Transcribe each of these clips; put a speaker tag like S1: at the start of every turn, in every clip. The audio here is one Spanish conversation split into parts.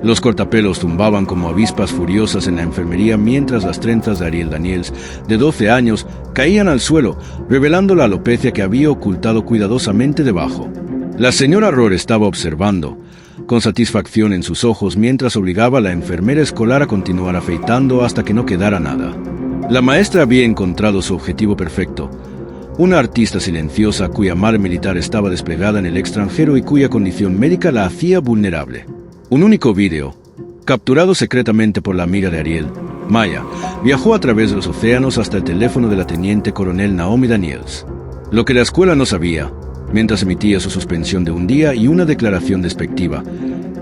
S1: Los cortapelos zumbaban como avispas furiosas en la enfermería mientras las trenzas de Ariel Daniels, de 12 años, caían al suelo, revelando la alopecia que había ocultado cuidadosamente debajo. La señora Rohr estaba observando, con satisfacción en sus ojos, mientras obligaba a la enfermera escolar a continuar afeitando hasta que no quedara nada. La maestra había encontrado su objetivo perfecto. Una artista silenciosa cuya madre militar estaba desplegada en el extranjero y cuya condición médica la hacía vulnerable. Un único vídeo, capturado secretamente por la amiga de Ariel, Maya, viajó a través de los océanos hasta el teléfono de la teniente coronel Naomi Daniels. Lo que la escuela no sabía, mientras emitía su suspensión de un día y una declaración despectiva,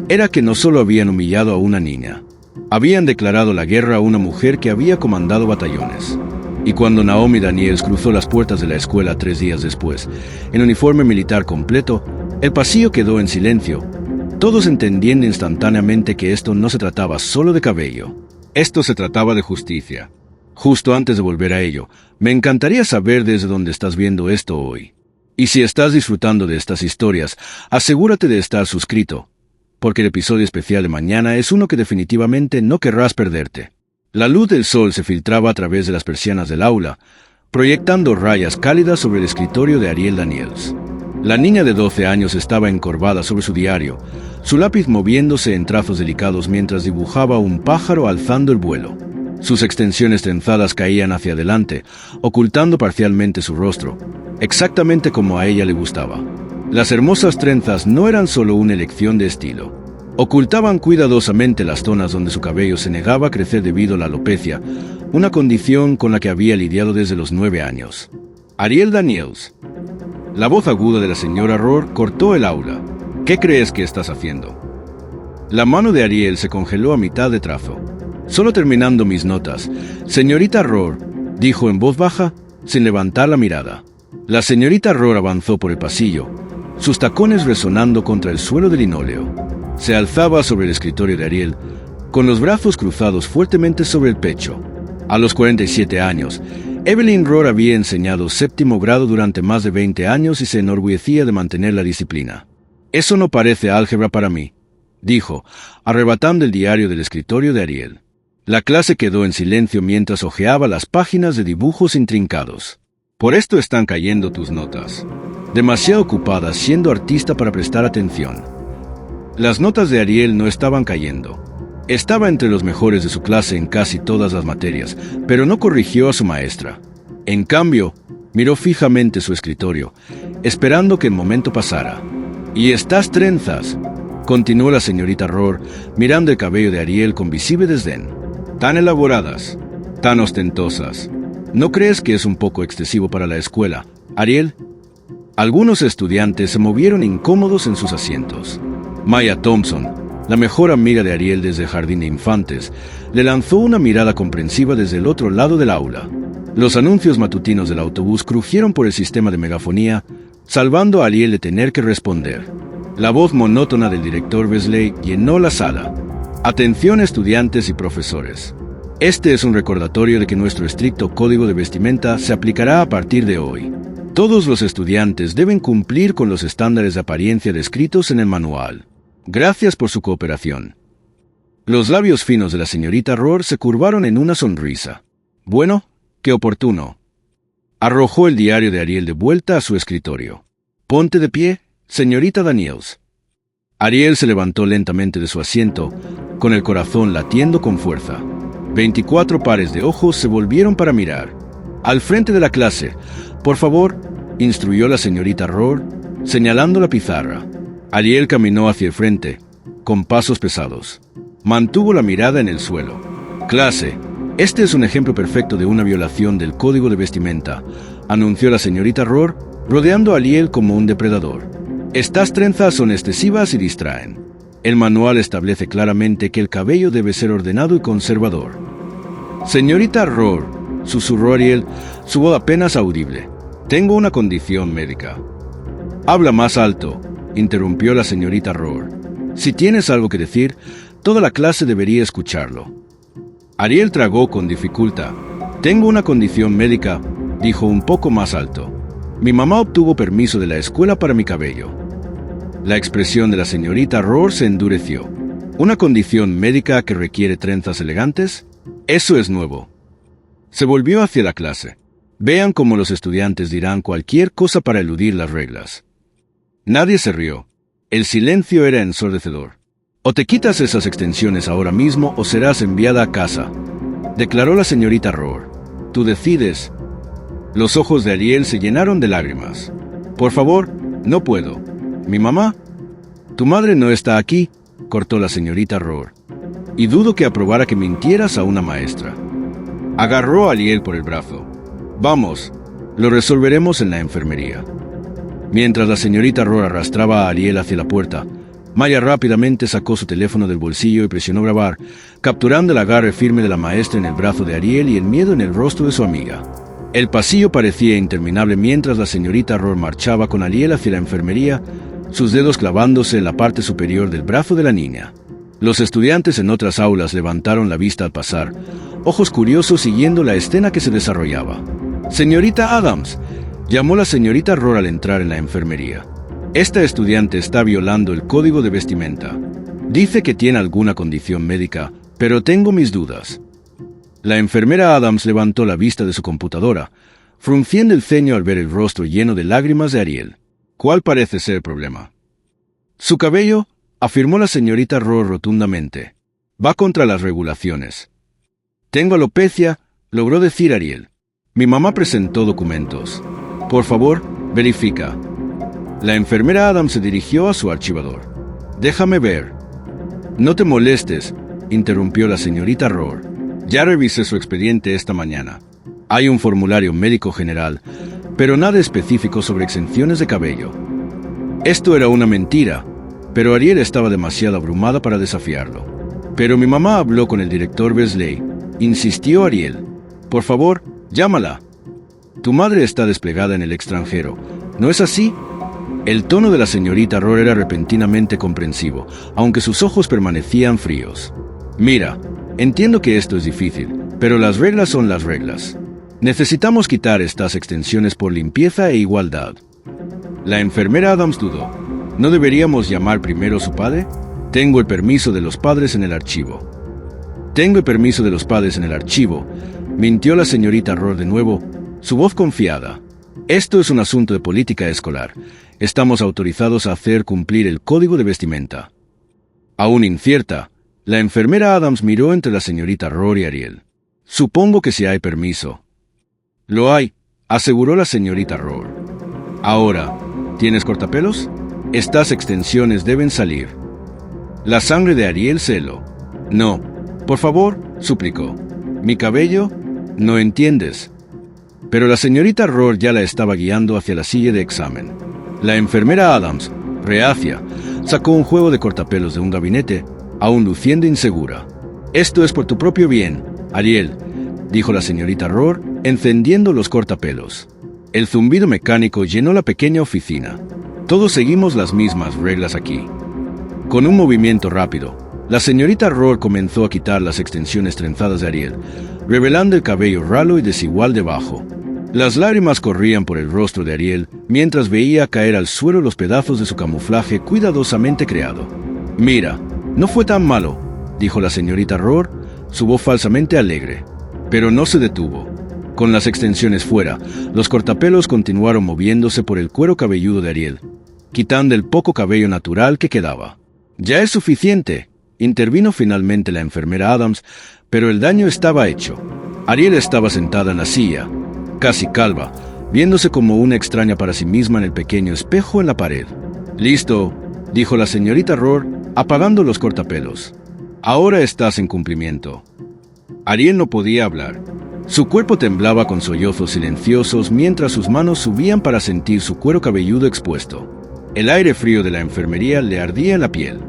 S1: era que no solo habían humillado a una niña, habían declarado la guerra a una mujer que había comandado batallones. Y cuando Naomi Daniels cruzó las puertas de la escuela 3 días después, en uniforme militar completo, el pasillo quedó en silencio, todos entendiendo instantáneamente que esto no se trataba solo de cabello. Esto se trataba de justicia. Justo antes de volver a ello, me encantaría saber desde dónde estás viendo esto hoy. Y si estás disfrutando de estas historias, asegúrate de estar suscrito, porque el episodio especial de mañana es uno que definitivamente no querrás perderte. La luz del sol se filtraba a través de las persianas del aula, proyectando rayas cálidas sobre el escritorio de Ariel Daniels. La niña de 12 años estaba encorvada sobre su diario, su lápiz moviéndose en trazos delicados mientras dibujaba un pájaro alzando el vuelo. Sus extensiones trenzadas caían hacia adelante, ocultando parcialmente su rostro, exactamente como a ella le gustaba. Las hermosas trenzas no eran solo una elección de estilo. Ocultaban cuidadosamente las zonas donde su cabello se negaba a crecer debido a la alopecia, una condición con la que había lidiado desde los 9 años. Ariel Daniels. La voz aguda de la señora Rohr cortó el aula. ¿Qué crees que estás haciendo? La mano de Ariel se congeló a mitad de trazo. Solo terminando mis notas, señorita Rohr, dijo en voz baja, sin levantar la mirada. La señorita Rohr avanzó por el pasillo, sus tacones resonando contra el suelo de linóleo. Se alzaba sobre el escritorio de Ariel, con los brazos cruzados fuertemente sobre el pecho. A los 47 años, Evelyn Rohr había enseñado 7º grado durante más de 20 años y se enorgullecía de mantener la disciplina. Eso no parece álgebra para mí, dijo, arrebatando el diario del escritorio de Ariel. La clase quedó en silencio mientras hojeaba las páginas de dibujos intrincados. Por esto están cayendo tus notas. Demasiado ocupada siendo artista para prestar atención. Las notas de Ariel no estaban cayendo. Estaba entre los mejores de su clase en casi todas las materias, pero no corrigió a su maestra. En cambio, miró fijamente su escritorio, esperando que el momento pasara. «¿Y estas trenzas?», continuó la señorita Rohr, mirando el cabello de Ariel con visible desdén. «Tan elaboradas, tan ostentosas. ¿No crees que es un poco excesivo para la escuela, Ariel?». Algunos estudiantes se movieron incómodos en sus asientos. Maya Thompson, la mejor amiga de Ariel desde el jardín de infantes, le lanzó una mirada comprensiva desde el otro lado del aula. Los anuncios matutinos del autobús crujieron por el sistema de megafonía, salvando a Ariel de tener que responder. La voz monótona del director Wesley llenó la sala. Atención estudiantes y profesores. Este es un recordatorio de que nuestro estricto código de vestimenta se aplicará a partir de hoy. Todos los estudiantes deben cumplir con los estándares de apariencia descritos en el manual. Gracias por su cooperación. Los labios finos de la señorita Rohr se curvaron en una sonrisa. Bueno, qué oportuno. Arrojó el diario de Ariel de vuelta a su escritorio. Ponte de pie, señorita Daniels. Ariel se levantó lentamente de su asiento, con el corazón latiendo con fuerza. 24 pares de ojos se volvieron para mirar. Al frente de la clase, por favor, instruyó la señorita Rohr, señalando la pizarra. Ariel caminó hacia el frente, con pasos pesados. Mantuvo la mirada en el suelo. Clase, este es un ejemplo perfecto de una violación del código de vestimenta, anunció la señorita Rohr, rodeando a Ariel como un depredador. Estas trenzas son excesivas y distraen. El manual establece claramente que el cabello debe ser ordenado y conservador. Señorita Rohr, susurró Ariel, su voz apenas audible. Tengo una condición médica. Habla más alto, interrumpió la señorita Rohr. Si tienes algo que decir, toda la clase debería escucharlo. Ariel tragó con dificultad. Tengo una condición médica, dijo un poco más alto. Mi mamá obtuvo permiso de la escuela para mi cabello. La expresión de la señorita Rohr se endureció. ¿Una condición médica que requiere trenzas elegantes? Eso es nuevo. Se volvió hacia la clase. Vean cómo los estudiantes dirán cualquier cosa para eludir las reglas. Nadie se rió. El silencio era ensordecedor. O te quitas esas extensiones ahora mismo o serás enviada a casa, declaró la señorita Rohr. Tú decides. Los ojos de Ariel se llenaron de lágrimas. Por favor, no puedo. ¿Mi mamá? Tu madre no está aquí, cortó la señorita Rohr. Y dudo que aprobara que mintieras a una maestra. Agarró a Ariel por el brazo. Vamos, lo resolveremos en la enfermería. Mientras la señorita Rohr arrastraba a Ariel hacia la puerta, Maya rápidamente sacó su teléfono del bolsillo y presionó grabar, capturando el agarre firme de la maestra en el brazo de Ariel y el miedo en el rostro de su amiga. El pasillo parecía interminable mientras la señorita Rohr marchaba con Ariel hacia la enfermería, sus dedos clavándose en la parte superior del brazo de la niña. Los estudiantes en otras aulas levantaron la vista al pasar, ojos curiosos siguiendo la escena que se desarrollaba. «Señorita Adams», llamó la señorita Rohr al entrar en la enfermería. «Esta estudiante está violando el código de vestimenta. Dice que tiene alguna condición médica, pero tengo mis dudas». La enfermera Adams levantó la vista de su computadora, frunciendo el ceño al ver el rostro lleno de lágrimas de Ariel. ¿Cuál parece ser el problema? Su cabello, afirmó la señorita Rohr rotundamente. Va contra las regulaciones. Tengo alopecia, logró decir Ariel. Mi mamá presentó documentos. Por favor, verifica. La enfermera Adams se dirigió a su archivador. Déjame ver. No te molestes, interrumpió la señorita Rohr. Ya revisé su expediente esta mañana. Hay un formulario médico general, pero nada específico sobre exenciones de cabello. Esto era una mentira, pero Ariel estaba demasiado abrumada para desafiarlo. Pero mi mamá habló con el director Beasley, insistió Ariel. Por favor, llámala. Tu madre está desplegada en el extranjero, ¿no es así? El tono de la señorita Rohr era repentinamente comprensivo, aunque sus ojos permanecían fríos. Mira, entiendo que esto es difícil, pero las reglas son las reglas. Necesitamos quitar estas extensiones por limpieza e igualdad. La enfermera Adams dudó. ¿No deberíamos llamar primero a su padre? Tengo el permiso de los padres en el archivo. Tengo el permiso de los padres en el archivo, mintió la señorita Rohr de nuevo, su voz confiada. Esto es un asunto de política escolar. Estamos autorizados a hacer cumplir el código de vestimenta. Aún incierta, la enfermera Adams miró entre la señorita Rohr y Ariel. Supongo que si hay permiso. Lo hay, aseguró la señorita Rohr. Ahora, ¿tienes cortapelos? Estas extensiones deben salir. La sangre de Ariel se heló. No, por favor, suplicó. ¿Mi cabello? No entiendes. Pero la señorita Rohr ya la estaba guiando hacia la silla de examen. La enfermera Adams, reacia, sacó un juego de cortapelos de un gabinete, aún luciendo insegura. Esto es por tu propio bien, Ariel, dijo la señorita Rohr, encendiendo los cortapelos. El zumbido mecánico llenó la pequeña oficina. Todos seguimos las mismas reglas aquí. Con un movimiento rápido, la señorita Rohr comenzó a quitar las extensiones trenzadas de Ariel, revelando el cabello ralo y desigual debajo. Las lágrimas corrían por el rostro de Ariel mientras veía caer al suelo los pedazos de su camuflaje cuidadosamente creado. Mira, no fue tan malo, dijo la señorita Rohr, su voz falsamente alegre. Pero no se detuvo. Con las extensiones fuera, los cortapelos continuaron moviéndose por el cuero cabelludo de Ariel, quitando el poco cabello natural que quedaba. Ya es suficiente, intervino finalmente la enfermera Adams, pero el daño estaba hecho. Ariel estaba sentada en la silla, casi calva, viéndose como una extraña para sí misma en el pequeño espejo en la pared. Listo, dijo la señorita Rohr, apagando los cortapelos. Ahora estás en cumplimiento. Ariel no podía hablar. Su cuerpo temblaba con sollozos silenciosos mientras sus manos subían para sentir su cuero cabelludo expuesto. El aire frío de la enfermería le ardía en la piel.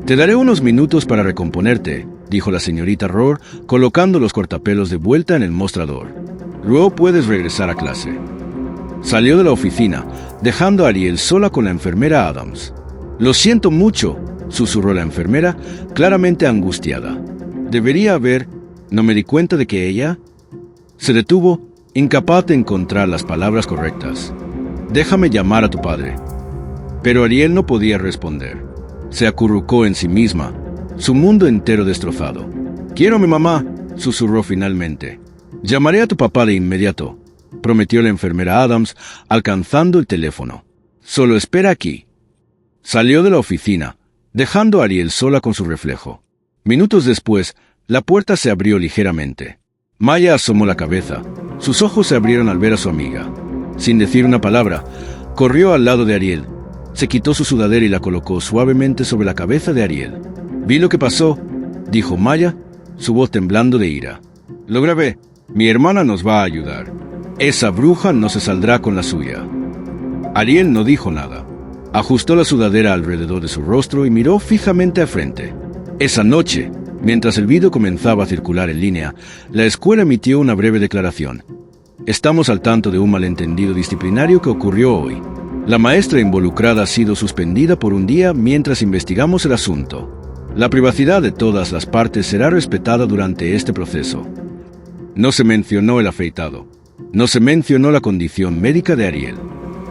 S1: Te daré unos minutos para recomponerte, dijo la señorita Rohr, colocando los cortapelos de vuelta en el mostrador. Luego puedes regresar a clase. Salió de la oficina, dejando a Ariel sola con la enfermera Adams. Lo siento mucho, susurró la enfermera, claramente angustiada. Debería haber... ¿No me di cuenta de que ella...? Se detuvo, incapaz de encontrar las palabras correctas. Déjame llamar a tu padre. Pero Ariel no podía responder. Se acurrucó en sí misma, su mundo entero destrozado. «Quiero a mi mamá», susurró finalmente. «Llamaré a tu papá de inmediato», prometió la enfermera Adams, alcanzando el teléfono. «Solo espera aquí». Salió de la oficina, dejando a Ariel sola con su reflejo. Minutos después, la puerta se abrió ligeramente. Maya asomó la cabeza. Sus ojos se abrieron al ver a su amiga. Sin decir una palabra, corrió al lado de Ariel. Se quitó su sudadera y la colocó suavemente sobre la cabeza de Ariel. «Vi lo que pasó», dijo Maya, su voz temblando de ira. «Lo grabé. Mi hermana nos va a ayudar. Esa bruja no se saldrá con la suya». Ariel no dijo nada. Ajustó la sudadera alrededor de su rostro y miró fijamente al frente. Esa noche, mientras el vídeo comenzaba a circular en línea, la escuela emitió una breve declaración. «Estamos al tanto de un malentendido disciplinario que ocurrió hoy. La maestra involucrada ha sido suspendida por un día mientras investigamos el asunto. La privacidad de todas las partes será respetada durante este proceso». No se mencionó el afeitado. No se mencionó la condición médica de Ariel.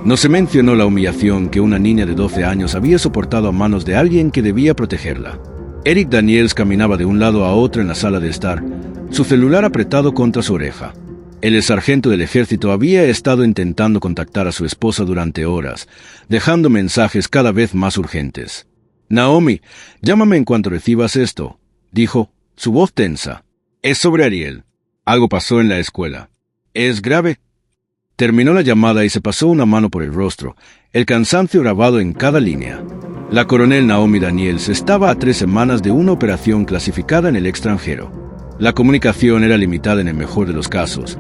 S1: No se mencionó la humillación que una niña de 12 años había soportado a manos de alguien que debía protegerla. Eric Daniels caminaba de un lado a otro en la sala de estar, su celular apretado contra su oreja. El sargento del ejército había estado intentando contactar a su esposa durante horas, dejando mensajes cada vez más urgentes. «Naomi, llámame en cuanto recibas esto», dijo, su voz tensa. «Es sobre Ariel. Algo pasó en la escuela. ¿Es grave?» Terminó la llamada y se pasó una mano por el rostro, el cansancio grabado en cada línea. La coronel Naomi Daniels estaba a 3 semanas de una operación clasificada en el extranjero. La comunicación era limitada en el mejor de los casos,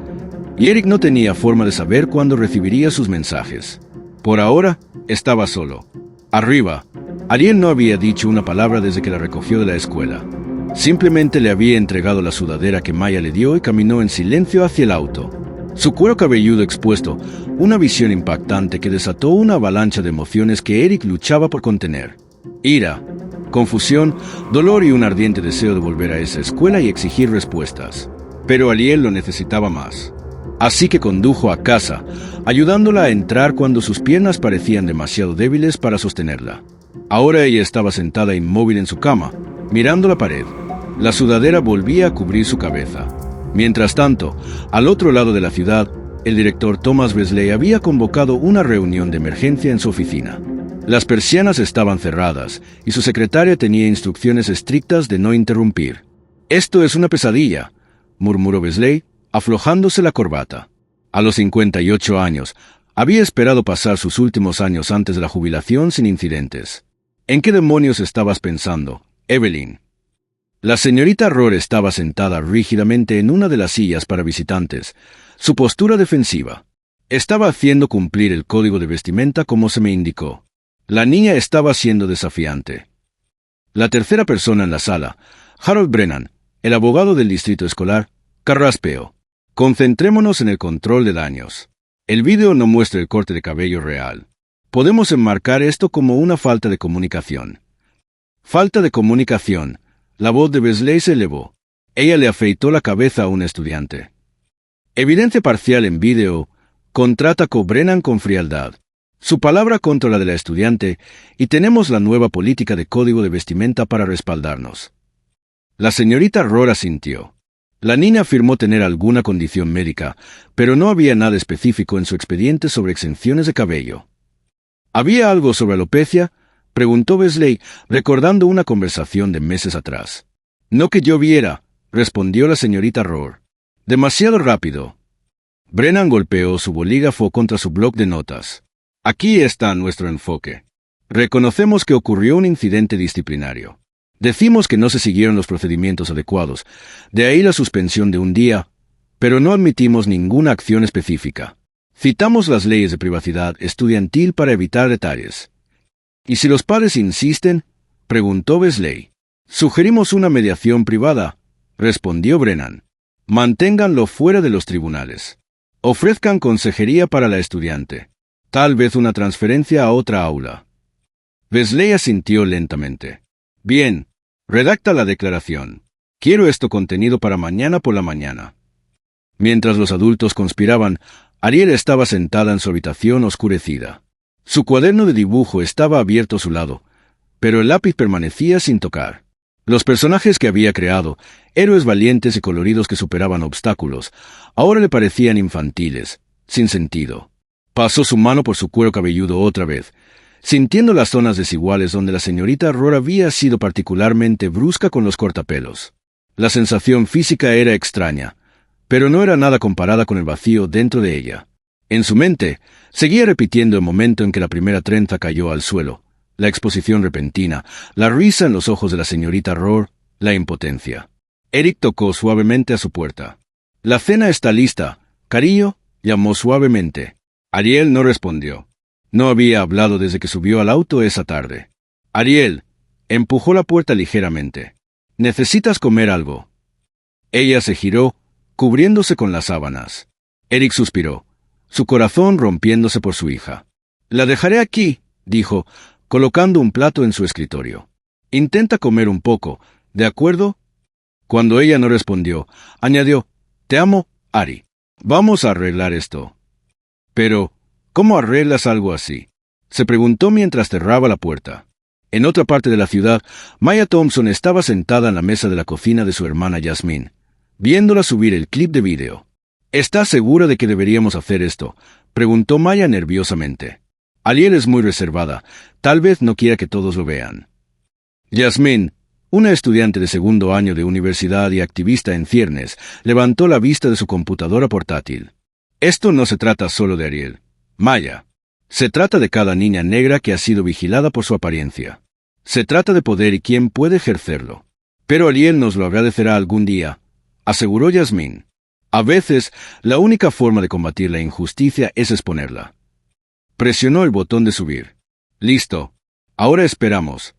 S1: y Eric no tenía forma de saber cuándo recibiría sus mensajes. Por ahora, estaba solo. Arriba, Ariel no había dicho una palabra desde que la recogió de la escuela. Simplemente le había entregado la sudadera que Maya le dio y caminó en silencio hacia el auto. Su cuero cabelludo expuesto, una visión impactante que desató una avalancha de emociones que Eric luchaba por contener. Ira, confusión, dolor y un ardiente deseo de volver a esa escuela y exigir respuestas. Pero Ariel lo necesitaba más. Así que condujo a casa, ayudándola a entrar cuando sus piernas parecían demasiado débiles para sostenerla. Ahora ella estaba sentada inmóvil en su cama, mirando la pared. La sudadera volvía a cubrir su cabeza. Mientras tanto, al otro lado de la ciudad, el director Thomas Wesley había convocado una reunión de emergencia en su oficina. Las persianas estaban cerradas y su secretaria tenía instrucciones estrictas de no interrumpir. «Esto es una pesadilla», murmuró Wesley, aflojándose la corbata. A los 58 años, había esperado pasar sus últimos años antes de la jubilación sin incidentes. «¿En qué demonios estabas pensando, Evelyn?» La señorita Rohr estaba sentada rígidamente en una de las sillas para visitantes, su postura defensiva. Estaba haciendo cumplir el código de vestimenta como se me indicó. La niña estaba siendo desafiante. La tercera persona en la sala, Harold Brennan, el abogado del distrito escolar, carraspeó. «Concentrémonos en el control de daños. El vídeo no muestra el corte de cabello real. Podemos enmarcar esto como una falta de comunicación». «Falta de comunicación». La voz de Wesley se elevó. Ella le afeitó la cabeza a un estudiante. «Evidencia parcial en vídeo», contraatacó Brennan con frialdad. «Su palabra contra la de la estudiante, y tenemos la nueva política de código de vestimenta para respaldarnos». La señorita Rohr asintió. La niña afirmó tener alguna condición médica, pero no había nada específico en su expediente sobre exenciones de cabello. «¿Había algo sobre alopecia?», preguntó Wesley, recordando una conversación de meses atrás. «No que yo viera», respondió la señorita Rohr. «Demasiado rápido». Brennan golpeó su bolígrafo contra su bloc de notas. «Aquí está nuestro enfoque. Reconocemos que ocurrió un incidente disciplinario. Decimos que no se siguieron los procedimientos adecuados, de ahí la suspensión de un día, pero no admitimos ninguna acción específica. Citamos las leyes de privacidad estudiantil para evitar detalles». «¿Y si los padres insisten?», preguntó Wesley. «Sugerimos una mediación privada», respondió Brennan. «Manténganlo fuera de los tribunales. Ofrezcan consejería para la estudiante. Tal vez una transferencia a otra aula». Wesley asintió lentamente. «Bien, redacta la declaración. Quiero esto contenido para mañana por la mañana». Mientras los adultos conspiraban, Ariel estaba sentada en su habitación oscurecida. Su cuaderno de dibujo estaba abierto a su lado, pero el lápiz permanecía sin tocar. Los personajes que había creado, héroes valientes y coloridos que superaban obstáculos, ahora le parecían infantiles, sin sentido. Pasó su mano por su cuero cabelludo otra vez, sintiendo las zonas desiguales donde la señorita Roar había sido particularmente brusca con los cortapelos. La sensación física era extraña, pero no era nada comparada con el vacío dentro de ella. En su mente, seguía repitiendo el momento en que la primera trenza cayó al suelo, la exposición repentina, la risa en los ojos de la señorita Roar, la impotencia. Eric tocó suavemente a su puerta. «La cena está lista, cariño», llamó suavemente. Ariel no respondió. No había hablado desde que subió al auto esa tarde. «Ariel», empujó la puerta ligeramente. «¿Necesitas comer algo?» Ella se giró, cubriéndose con las sábanas. Eric suspiró, su corazón rompiéndose por su hija. «La dejaré aquí», dijo, colocando un plato en su escritorio. «Intenta comer un poco, ¿de acuerdo?» Cuando ella no respondió, añadió, «Te amo, Ari. Vamos a arreglar esto». «Pero, ¿cómo arreglas algo así?», se preguntó mientras cerraba la puerta. En otra parte de la ciudad, Maya Thompson estaba sentada en la mesa de la cocina de su hermana Yasmine, viéndola subir el clip de vídeo. «¿Estás segura de que deberíamos hacer esto?», preguntó Maya nerviosamente. «Ariel es muy reservada, tal vez no quiera que todos lo vean». Yasmine, una estudiante de segundo año de universidad y activista en ciernes, levantó la vista de su computadora portátil. «Esto no se trata solo de Ariel, Maya. Se trata de cada niña negra que ha sido vigilada por su apariencia. Se trata de poder y quién puede ejercerlo. Pero Ariel nos lo agradecerá algún día», aseguró Yasmine. «A veces, la única forma de combatir la injusticia es exponerla». Presionó el botón de subir. «Listo. Ahora esperamos».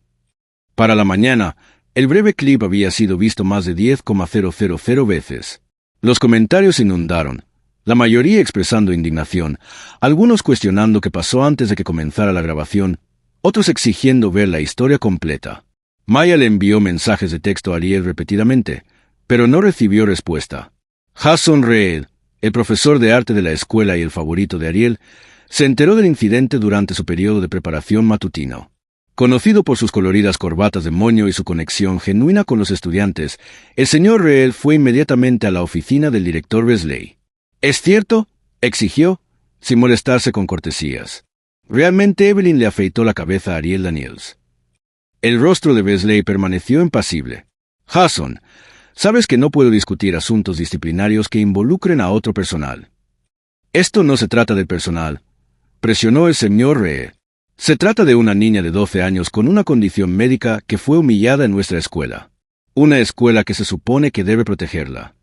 S1: Para la mañana, el breve clip había sido visto más de 10,000 veces. Los comentarios inundaron, la mayoría expresando indignación, algunos cuestionando qué pasó antes de que comenzara la grabación, otros exigiendo ver la historia completa. Maya le envió mensajes de texto a Ariel repetidamente, pero no recibió respuesta. Jason Reel, el profesor de arte de la escuela y el favorito de Ariel, se enteró del incidente durante su periodo de preparación matutino. Conocido por sus coloridas corbatas de moño y su conexión genuina con los estudiantes, el señor Reel fue inmediatamente a la oficina del director Wesley. «¿Es cierto?», exigió, sin molestarse con cortesías. Realmente Evelyn le afeitó la cabeza a Ariel Daniels. El rostro de Wesley permaneció impasible. «Jason, sabes que no puedo discutir asuntos disciplinarios que involucren a otro personal». «Esto no se trata del personal», presionó el señor Reel. «Se trata de una niña de 12 años con una condición médica que fue humillada en nuestra escuela. Una escuela que se supone que debe protegerla».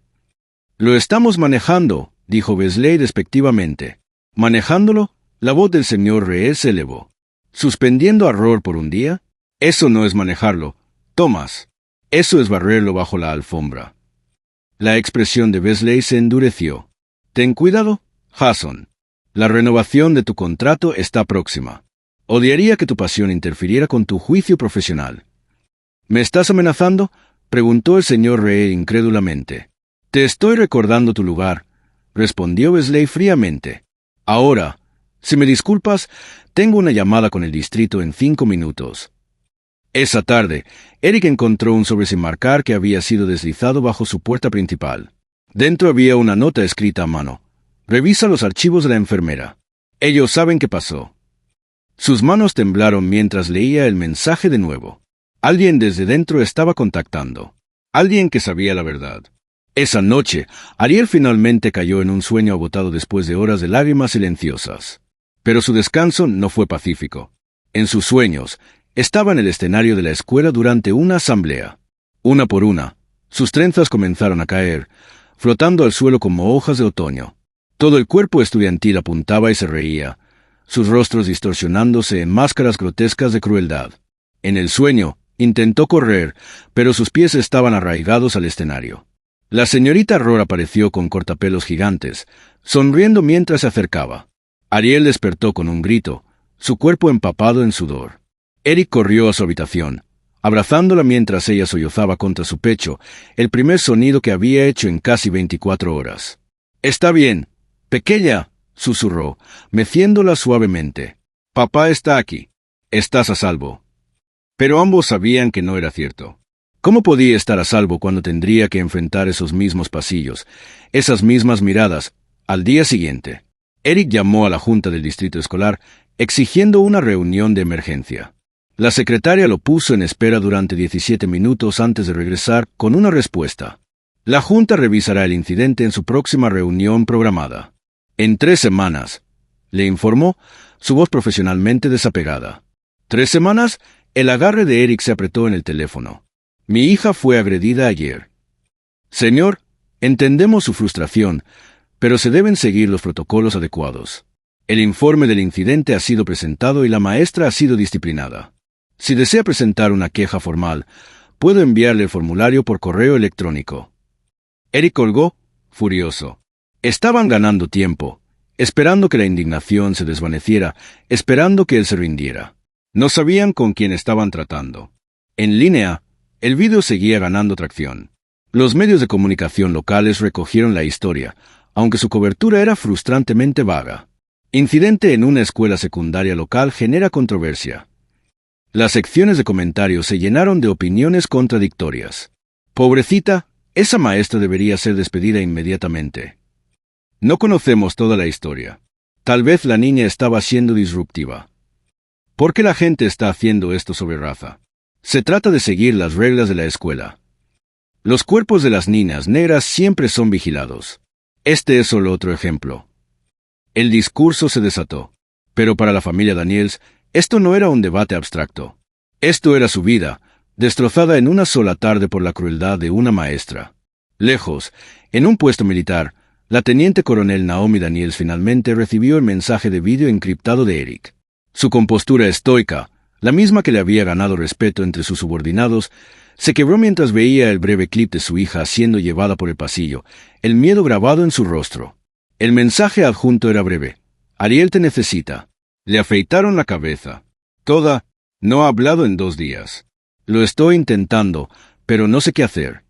S1: «Lo estamos manejando», dijo Wesley despectivamente. «¿Manejándolo?», la voz del señor Reel se elevó. «¿Suspendiendo a Roar por un día? Eso no es manejarlo, Thomas. Eso es barrerlo bajo la alfombra». La expresión de Wesley se endureció. «Ten cuidado, Jason. La renovación de tu contrato está próxima. Odiaría que tu pasión interfiriera con tu juicio profesional». «¿Me estás amenazando?», preguntó el señor Reel incrédulamente. «Te estoy recordando tu lugar», respondió Wesley fríamente. «Ahora, si me disculpas, tengo una llamada con el distrito en 5 minutos». Esa tarde, Eric encontró un sobre sin marcar que había sido deslizado bajo su puerta principal. Dentro había una nota escrita a mano. «Revisa los archivos de la enfermera. Ellos saben qué pasó». Sus manos temblaron mientras leía el mensaje de nuevo. Alguien desde dentro estaba contactando. Alguien que sabía la verdad. Esa noche, Ariel finalmente cayó en un sueño agotado después de horas de lágrimas silenciosas. Pero su descanso no fue pacífico. En sus sueños, estaba en el escenario de la escuela durante una asamblea. Una por una, sus trenzas comenzaron a caer, flotando al suelo como hojas de otoño. Todo el cuerpo estudiantil apuntaba y se reía, sus rostros distorsionándose en máscaras grotescas de crueldad. En el sueño, intentó correr, pero sus pies estaban arraigados al escenario. La señorita Roar apareció con cortapelos gigantes, sonriendo mientras se acercaba. Ariel despertó con un grito, su cuerpo empapado en sudor. Eric corrió a su habitación, abrazándola mientras ella sollozaba contra su pecho, el primer sonido que había hecho en casi 24 horas. «Está bien, pequeña», susurró, meciéndola suavemente. «Papá está aquí. Estás a salvo». Pero ambos sabían que no era cierto. ¿Cómo podía estar a salvo cuando tendría que enfrentar esos mismos pasillos, esas mismas miradas, al día siguiente? Eric llamó a la junta del distrito escolar, exigiendo una reunión de emergencia. La secretaria lo puso en espera durante 17 minutos antes de regresar con una respuesta. La junta revisará el incidente en su próxima reunión programada. En 3 semanas, le informó, su voz profesionalmente desapegada. 3 semanas, el agarre de Eric se apretó en el teléfono. Mi hija fue agredida ayer. Señor, entendemos su frustración, pero se deben seguir los protocolos adecuados. El informe del incidente ha sido presentado y la maestra ha sido disciplinada. Si desea presentar una queja formal, puedo enviarle el formulario por correo electrónico. Eric colgó, furioso. Estaban ganando tiempo, esperando que la indignación se desvaneciera, esperando que él se rindiera. No sabían con quién estaban tratando. En línea, el vídeo seguía ganando tracción. Los medios de comunicación locales recogieron la historia, aunque su cobertura era frustrantemente vaga. Incidente en una escuela secundaria local genera controversia. Las secciones de comentarios se llenaron de opiniones contradictorias. Pobrecita, esa maestra debería ser despedida inmediatamente. No conocemos toda la historia. Tal vez la niña estaba siendo disruptiva. ¿Por qué la gente está haciendo esto sobre raza? Se trata de seguir las reglas de la escuela. Los cuerpos de las niñas negras siempre son vigilados. Este es solo otro ejemplo. El discurso se desató. Pero para la familia Daniels, esto no era un debate abstracto. Esto era su vida, destrozada en una sola tarde por la crueldad de una maestra. Lejos, en un puesto militar, la teniente coronel Naomi Daniels finalmente recibió el mensaje de vídeo encriptado de Eric. Su compostura estoica, la misma que le había ganado respeto entre sus subordinados, se quebró mientras veía el breve clip de su hija siendo llevada por el pasillo, el miedo grabado en su rostro. El mensaje adjunto era breve. Ariel te necesita. Le afeitaron la cabeza. Toda. No ha hablado en 2 días. Lo estoy intentando, pero no sé qué hacer.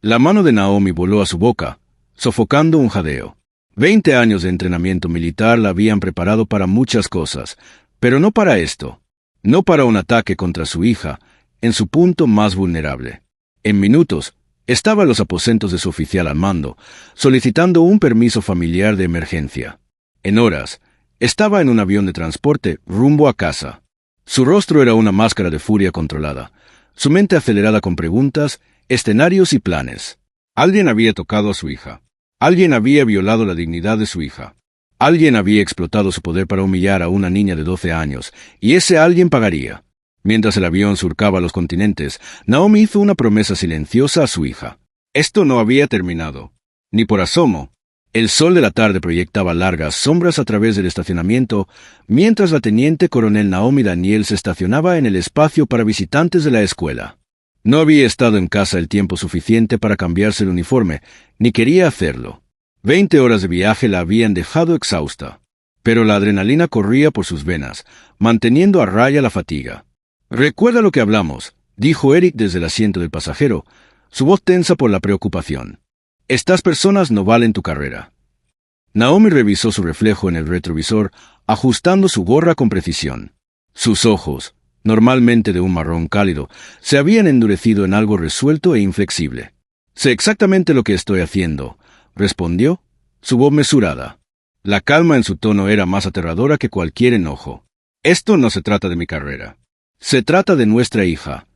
S1: La mano de Naomi voló a su boca, sofocando un jadeo. 20 años de entrenamiento militar la habían preparado para muchas cosas, pero no para esto. No para un ataque contra su hija, en su punto más vulnerable. En minutos, estaba en los aposentos de su oficial al mando, solicitando un permiso familiar de emergencia. En horas, estaba en un avión de transporte rumbo a casa. Su rostro era una máscara de furia controlada, su mente acelerada con preguntas, escenarios y planes. Alguien había tocado a su hija. Alguien había violado la dignidad de su hija. Alguien había explotado su poder para humillar a una niña de 12 años, y ese alguien pagaría. Mientras el avión surcaba los continentes, Naomi hizo una promesa silenciosa a su hija. Esto no había terminado. Ni por asomo. El sol de la tarde proyectaba largas sombras a través del estacionamiento, mientras la teniente coronel Naomi Daniels se estacionaba en el espacio para visitantes de la escuela. No había estado en casa el tiempo suficiente para cambiarse el uniforme, ni quería hacerlo. 20 horas de viaje la habían dejado exhausta. Pero la adrenalina corría por sus venas, manteniendo a raya la fatiga. «Recuerda lo que hablamos», dijo Eric desde el asiento del pasajero, su voz tensa por la preocupación. «Estas personas no valen tu carrera». Naomi revisó su reflejo en el retrovisor, ajustando su gorra con precisión. Sus ojos, normalmente de un marrón cálido, se habían endurecido en algo resuelto e inflexible. «Sé exactamente lo que estoy haciendo», respondió, su voz mesurada. La calma en su tono era más aterradora que cualquier enojo. «Esto no se trata de mi carrera. Se trata de nuestra hija».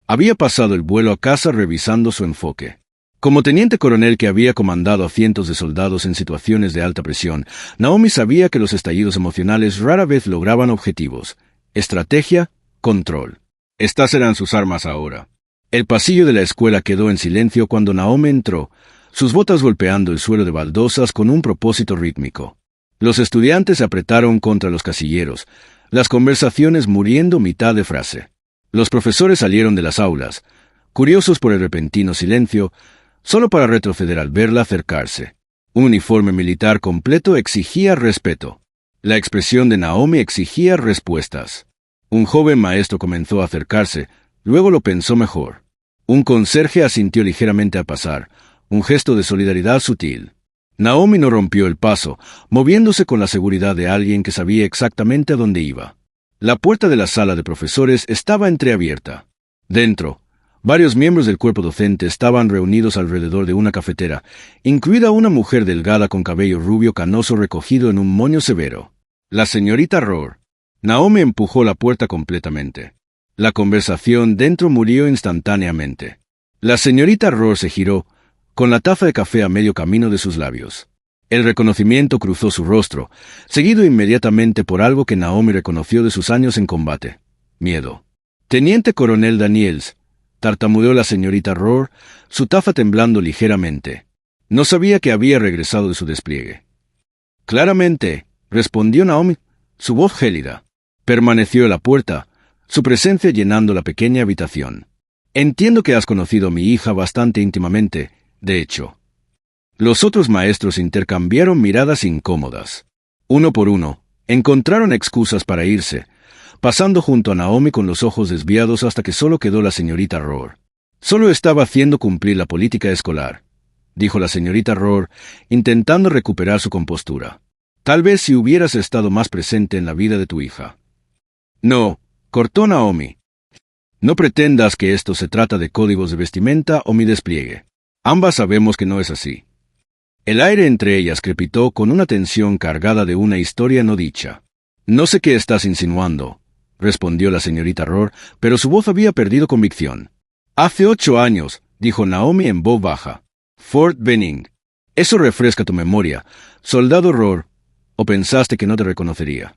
S1: Había pasado el vuelo a casa revisando su enfoque. Como teniente coronel que había comandado a cientos de soldados en situaciones de alta presión, Naomi sabía que los estallidos emocionales rara vez lograban objetivos. Estrategia, control. Estas eran sus armas ahora. El pasillo de la escuela quedó en silencio cuando Naomi entró, sus botas golpeando el suelo de baldosas con un propósito rítmico. Los estudiantes se apretaron contra los casilleros, las conversaciones muriendo mitad de frase. Los profesores salieron de las aulas, curiosos por el repentino silencio, solo para retroceder al verla acercarse. Un uniforme militar completo exigía respeto. La expresión de Naomi exigía respuestas. Un joven maestro comenzó a acercarse, luego lo pensó mejor. Un conserje asintió ligeramente a pasar, un gesto de solidaridad sutil. Naomi no rompió el paso, moviéndose con la seguridad de alguien que sabía exactamente a dónde iba. La puerta de la sala de profesores estaba entreabierta. Dentro, Varios miembros del cuerpo docente estaban reunidos alrededor de una cafetera, incluida una mujer delgada con cabello rubio canoso recogido en un moño severo. La señorita Rohr. Naomi empujó la puerta completamente. La conversación dentro murió instantáneamente. La señorita Rohr se giró, con la taza de café a medio camino de sus labios. El reconocimiento cruzó su rostro, seguido inmediatamente por algo que Naomi reconoció de sus años en combate. Miedo. Teniente Coronel Daniels, tartamudeó la señorita Rohr, su taza temblando ligeramente. No sabía que había regresado de su despliegue. Claramente, respondió Naomi, su voz gélida. Permaneció en la puerta, su presencia llenando la pequeña habitación. Entiendo que has conocido a mi hija bastante íntimamente, de hecho. Los otros maestros intercambiaron miradas incómodas. Uno por uno, encontraron excusas para irse, pasando junto a Naomi con los ojos desviados hasta que solo quedó la señorita Rohr. Solo estaba haciendo cumplir la política escolar, dijo la señorita Rohr, intentando recuperar su compostura. Tal vez si hubieras estado más presente en la vida de tu hija. No, cortó Naomi. No pretendas que esto se trata de códigos de vestimenta o mi despliegue. Ambas sabemos que no es así. El aire entre ellas crepitó con una tensión cargada de una historia no dicha. No sé qué estás insinuando, respondió la señorita Rohr, pero su voz había perdido convicción. Hace 8 años, dijo Naomi en voz baja. Fort Benning. Eso refresca tu memoria, soldado Rohr, ¿o pensaste que no te reconocería?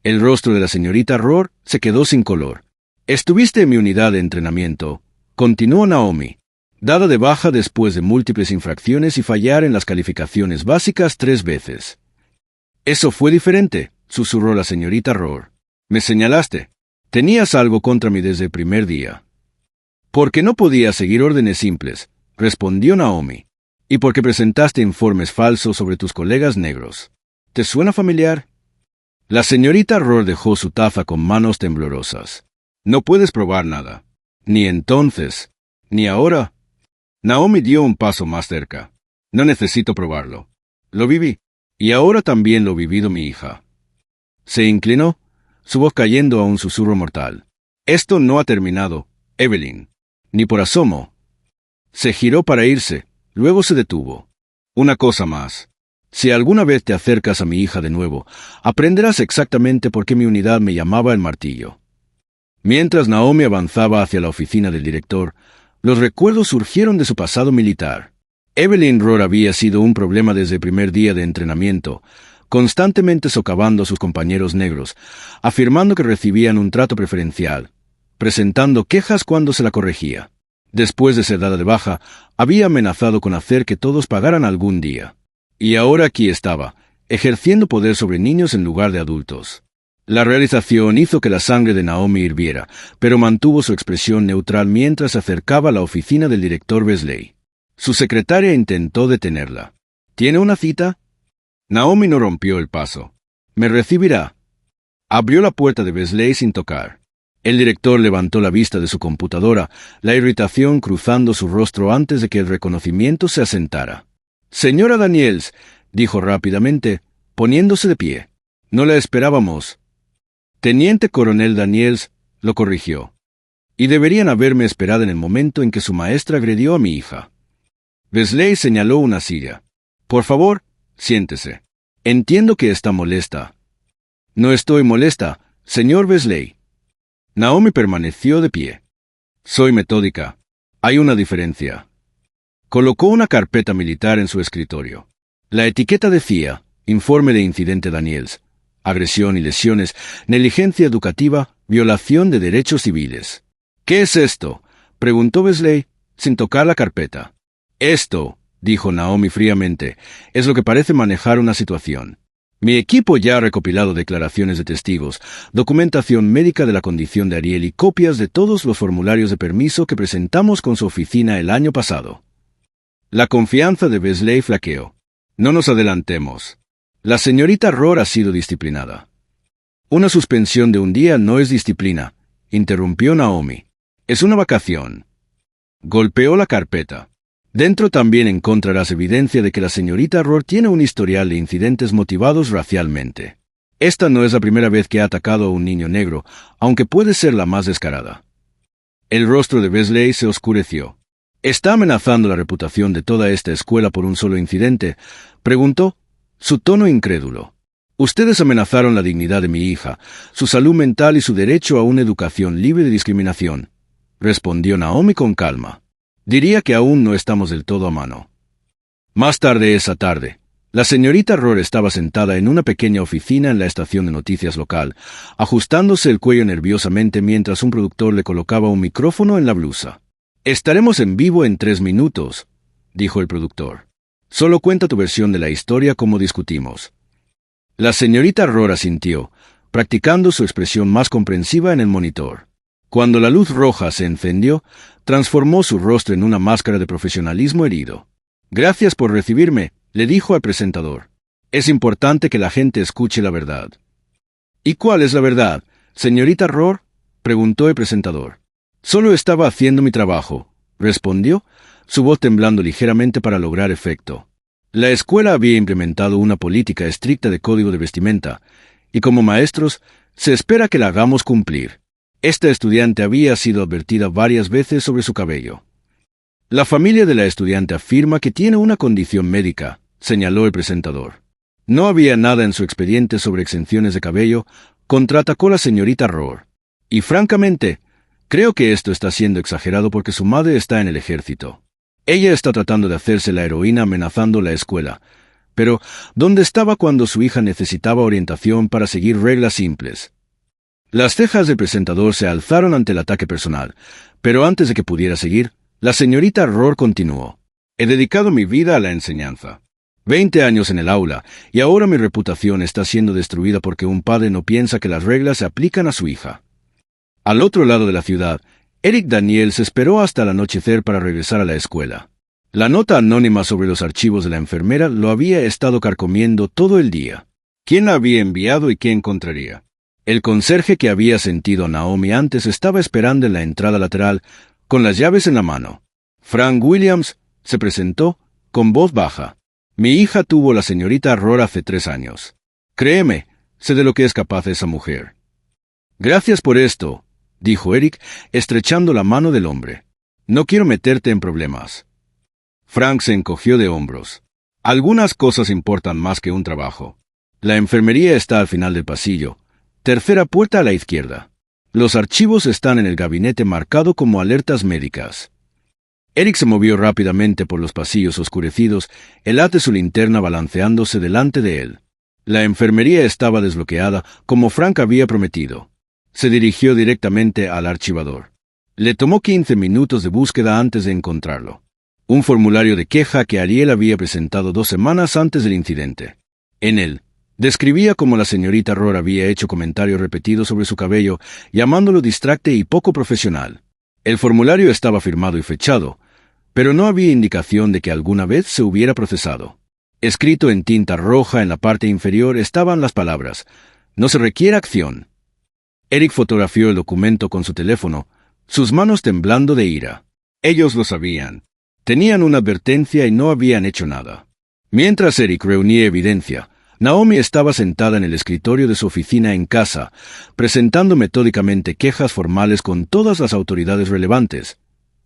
S1: El rostro de la señorita Rohr se quedó sin color. Estuviste en mi unidad de entrenamiento, continuó Naomi, dada de baja después de múltiples infracciones y fallar en las calificaciones básicas 3 veces. Eso fue diferente, susurró la señorita Rohr. Me señalaste. Tenías algo contra mí desde el primer día. Porque no podías seguir órdenes simples, respondió Naomi. Y porque presentaste informes falsos sobre tus colegas negros. ¿Te suena familiar? La señorita Rohr dejó su taza con manos temblorosas. No puedes probar nada. Ni entonces, ni ahora. Naomi dio un paso más cerca. No necesito probarlo. Lo viví. Y ahora también lo ha vivido mi hija. Se inclinó, su voz cayendo a un susurro mortal. Esto no ha terminado, Evelyn. Ni por asomo. Se giró para irse, luego se detuvo. Una cosa más. Si alguna vez te acercas a mi hija de nuevo, aprenderás exactamente por qué mi unidad me llamaba el martillo. Mientras Naomi avanzaba hacia la oficina del director, los recuerdos surgieron de su pasado militar. Evelyn Rohr había sido un problema desde el primer día de entrenamiento, constantemente socavando a sus compañeros negros, afirmando que recibían un trato preferencial, presentando quejas cuando se la corregía. Después de ser dada de baja, había amenazado con hacer que todos pagaran algún día. Y ahora aquí estaba, ejerciendo poder sobre niños en lugar de adultos. La realización hizo que la sangre de Naomi hirviera, pero mantuvo su expresión neutral mientras se acercaba a la oficina del director Wesley. Su secretaria intentó detenerla. ¿Tiene una cita? Naomi no rompió el paso. ¿Me recibirá? Abrió la puerta de Wesley sin tocar. El director levantó la vista de su computadora, la irritación cruzando su rostro antes de que el reconocimiento se asentara. Señora Daniels, dijo rápidamente, poniéndose de pie. No la esperábamos. Teniente Coronel Daniels, lo corrigió. Y deberían haberme esperado en el momento en que su maestra agredió a mi hija. Wesley señaló una silla. Por favor, siéntese. Entiendo que está molesta. No estoy molesta, señor Wesley. Naomi permaneció de pie. Soy metódica. Hay una diferencia. Colocó una carpeta militar en su escritorio. La etiqueta decía, Informe de Incidente Daniels. Agresión y lesiones, negligencia educativa, violación de derechos civiles. ¿Qué es esto?, preguntó Wesley, sin tocar la carpeta. Esto, dijo Naomi fríamente, es lo que parece manejar una situación. Mi equipo ya ha recopilado declaraciones de testigos, documentación médica de la condición de Ariel y copias de todos los formularios de permiso que presentamos con su oficina el año pasado. La confianza de Wesley flaqueó. No nos adelantemos. La señorita Rohr ha sido disciplinada. Una suspensión de un día no es disciplina, interrumpió Naomi. Es una vacación. Golpeó la carpeta. Dentro también encontrarás evidencia de que la señorita Rohr tiene un historial de incidentes motivados racialmente. Esta no es la primera vez que ha atacado a un niño negro, aunque puede ser la más descarada. El rostro de Wesley se oscureció. ¿Está amenazando la reputación de toda esta escuela por un solo incidente?, preguntó, su tono incrédulo. Ustedes amenazaron la dignidad de mi hija, su salud mental y su derecho a una educación libre de discriminación, respondió Naomi con calma. Diría que aún no estamos del todo a mano. Más tarde esa tarde, la señorita Rohr estaba sentada en una pequeña oficina en la estación de noticias local, ajustándose el cuello nerviosamente mientras un productor le colocaba un micrófono en la blusa. «Estaremos en vivo en 3 minutos», dijo el productor. «Solo cuenta tu versión de la historia como discutimos». La señorita Rohr asintió, practicando su expresión más comprensiva en el monitor. Cuando la luz roja se encendió, transformó su rostro en una máscara de profesionalismo herido. «Gracias por recibirme», le dijo al presentador. «Es importante que la gente escuche la verdad». «¿Y cuál es la verdad, señorita Rohr?», preguntó el presentador. «Solo estaba haciendo mi trabajo», respondió, su voz temblando ligeramente para lograr efecto. La escuela había implementado una política estricta de código de vestimenta, y como maestros, se espera que la hagamos cumplir. Esta estudiante había sido advertida varias veces sobre su cabello. «La familia de la estudiante afirma que tiene una condición médica», señaló el presentador. «No había nada en su expediente sobre exenciones de cabello», contraatacó la señorita Rohr. «Y francamente, creo que esto está siendo exagerado porque su madre está en el ejército. Ella está tratando de hacerse la heroína amenazando la escuela. Pero, ¿dónde estaba cuando su hija necesitaba orientación para seguir reglas simples?» Las cejas del presentador se alzaron ante el ataque personal, pero antes de que pudiera seguir, la señorita Rohr continuó. «He dedicado mi vida a la enseñanza. 20 años en el aula, y ahora mi reputación está siendo destruida porque un padre no piensa que las reglas se aplican a su hija». Al otro lado de la ciudad, Eric Daniels esperó hasta el anochecer para regresar a la escuela. La nota anónima sobre los archivos de la enfermera lo había estado carcomiendo todo el día. ¿Quién la había enviado y qué encontraría? El conserje que había sentido a Naomi antes estaba esperando en la entrada lateral, con las llaves en la mano. Frank Williams se presentó, con voz baja. «Mi hija tuvo la señorita Rohr hace 3 años. Créeme, sé de lo que es capaz esa mujer». «Gracias por esto», dijo Eric, estrechando la mano del hombre. «No quiero meterte en problemas». Frank se encogió de hombros. «Algunas cosas importan más que un trabajo. La enfermería está al final del pasillo, tercera puerta a la izquierda. Los archivos están en el gabinete marcado como alertas médicas». Eric se movió rápidamente por los pasillos oscurecidos, el haz de su linterna balanceándose delante de él. La enfermería estaba desbloqueada, como Frank había prometido. Se dirigió directamente al archivador. Le tomó 15 minutos de búsqueda antes de encontrarlo. Un formulario de queja que Ariel había presentado 2 semanas antes del incidente. En él, describía cómo la señorita Rohr había hecho comentarios repetidos sobre su cabello, llamándolo distracte y poco profesional. El formulario estaba firmado y fechado, pero no había indicación de que alguna vez se hubiera procesado. Escrito en tinta roja en la parte inferior estaban las palabras: «No se requiere acción». Eric fotografió el documento con su teléfono, sus manos temblando de ira. Ellos lo sabían. Tenían una advertencia y no habían hecho nada. Mientras Eric reunía evidencia, Naomi estaba sentada en el escritorio de su oficina en casa, presentando metódicamente quejas formales con todas las autoridades relevantes: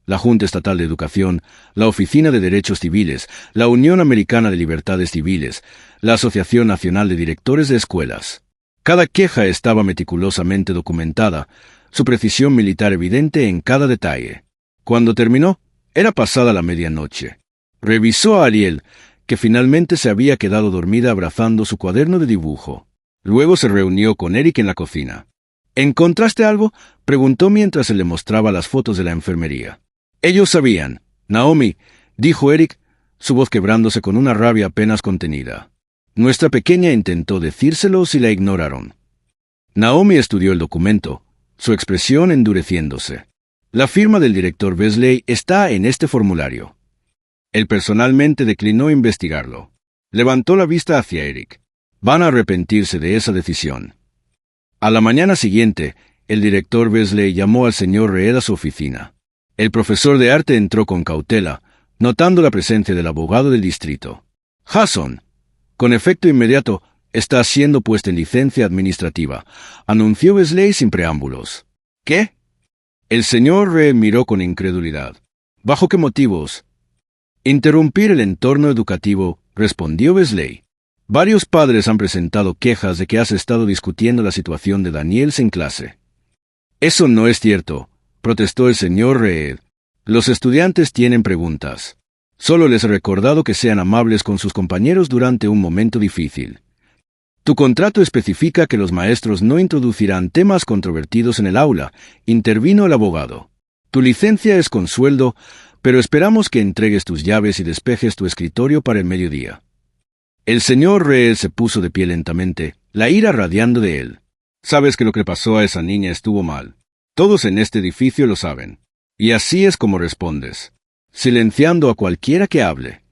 S1: la Junta Estatal de Educación, la Oficina de Derechos Civiles, la Unión Americana de Libertades Civiles, la Asociación Nacional de Directores de Escuelas. Cada queja estaba meticulosamente documentada, su precisión militar evidente en cada detalle. Cuando terminó, era pasada la medianoche. Revisó a Ariel, que finalmente se había quedado dormida abrazando su cuaderno de dibujo. Luego se reunió con Eric en la cocina. «¿Encontraste algo?», preguntó mientras se le mostraba las fotos de la enfermería. «Ellos sabían, Naomi», dijo Eric, su voz quebrándose con una rabia apenas contenida. «Nuestra pequeña intentó decírselos y la ignoraron». Naomi estudió el documento, su expresión endureciéndose. «La firma del director Wesley está en este formulario». Él personalmente declinó investigarlo. Levantó la vista hacia Eric. «Van a arrepentirse de esa decisión». A la mañana siguiente, el director Wesley llamó al señor Reed a su oficina. El profesor de arte entró con cautela, notando la presencia del abogado del distrito. «Jason, con efecto inmediato, está siendo puesta en licencia administrativa», anunció Wesley sin preámbulos. «¿Qué?». El señor Reed miró con incredulidad. ¿Bajo qué motivos? Interrumpir el entorno educativo, respondió Wesley. Varios padres han presentado quejas de que has estado discutiendo la situación de Daniels en clase. Eso no es cierto, protestó el señor Reed. Los estudiantes tienen preguntas. Solo les he recordado que sean amables con sus compañeros durante un momento difícil. Tu contrato especifica que los maestros no introducirán temas controvertidos en el aula, intervino el abogado. Tu licencia es con sueldo, pero esperamos que entregues tus llaves y despejes tu escritorio para el mediodía. El señor Reed se puso de pie lentamente, la ira radiando de él. Sabes que lo que pasó a esa niña estuvo mal. Todos en este edificio lo saben. Y así es como respondes, silenciando a cualquiera que hable.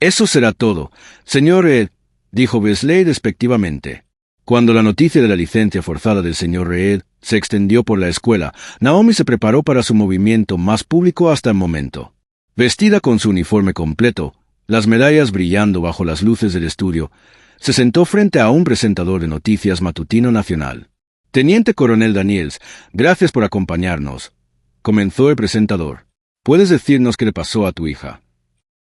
S1: Eso será todo, señor Reed, dijo Wesley despectivamente. Cuando la noticia de la licencia forzada del señor Reed se extendió por la escuela, Naomi se preparó para su movimiento más público hasta el momento. Vestida con su uniforme completo, las medallas brillando bajo las luces del estudio, se sentó frente a un presentador de noticias matutino nacional. Teniente Coronel Daniels, gracias por acompañarnos, comenzó el presentador. ¿Puedes decirnos qué le pasó a tu hija?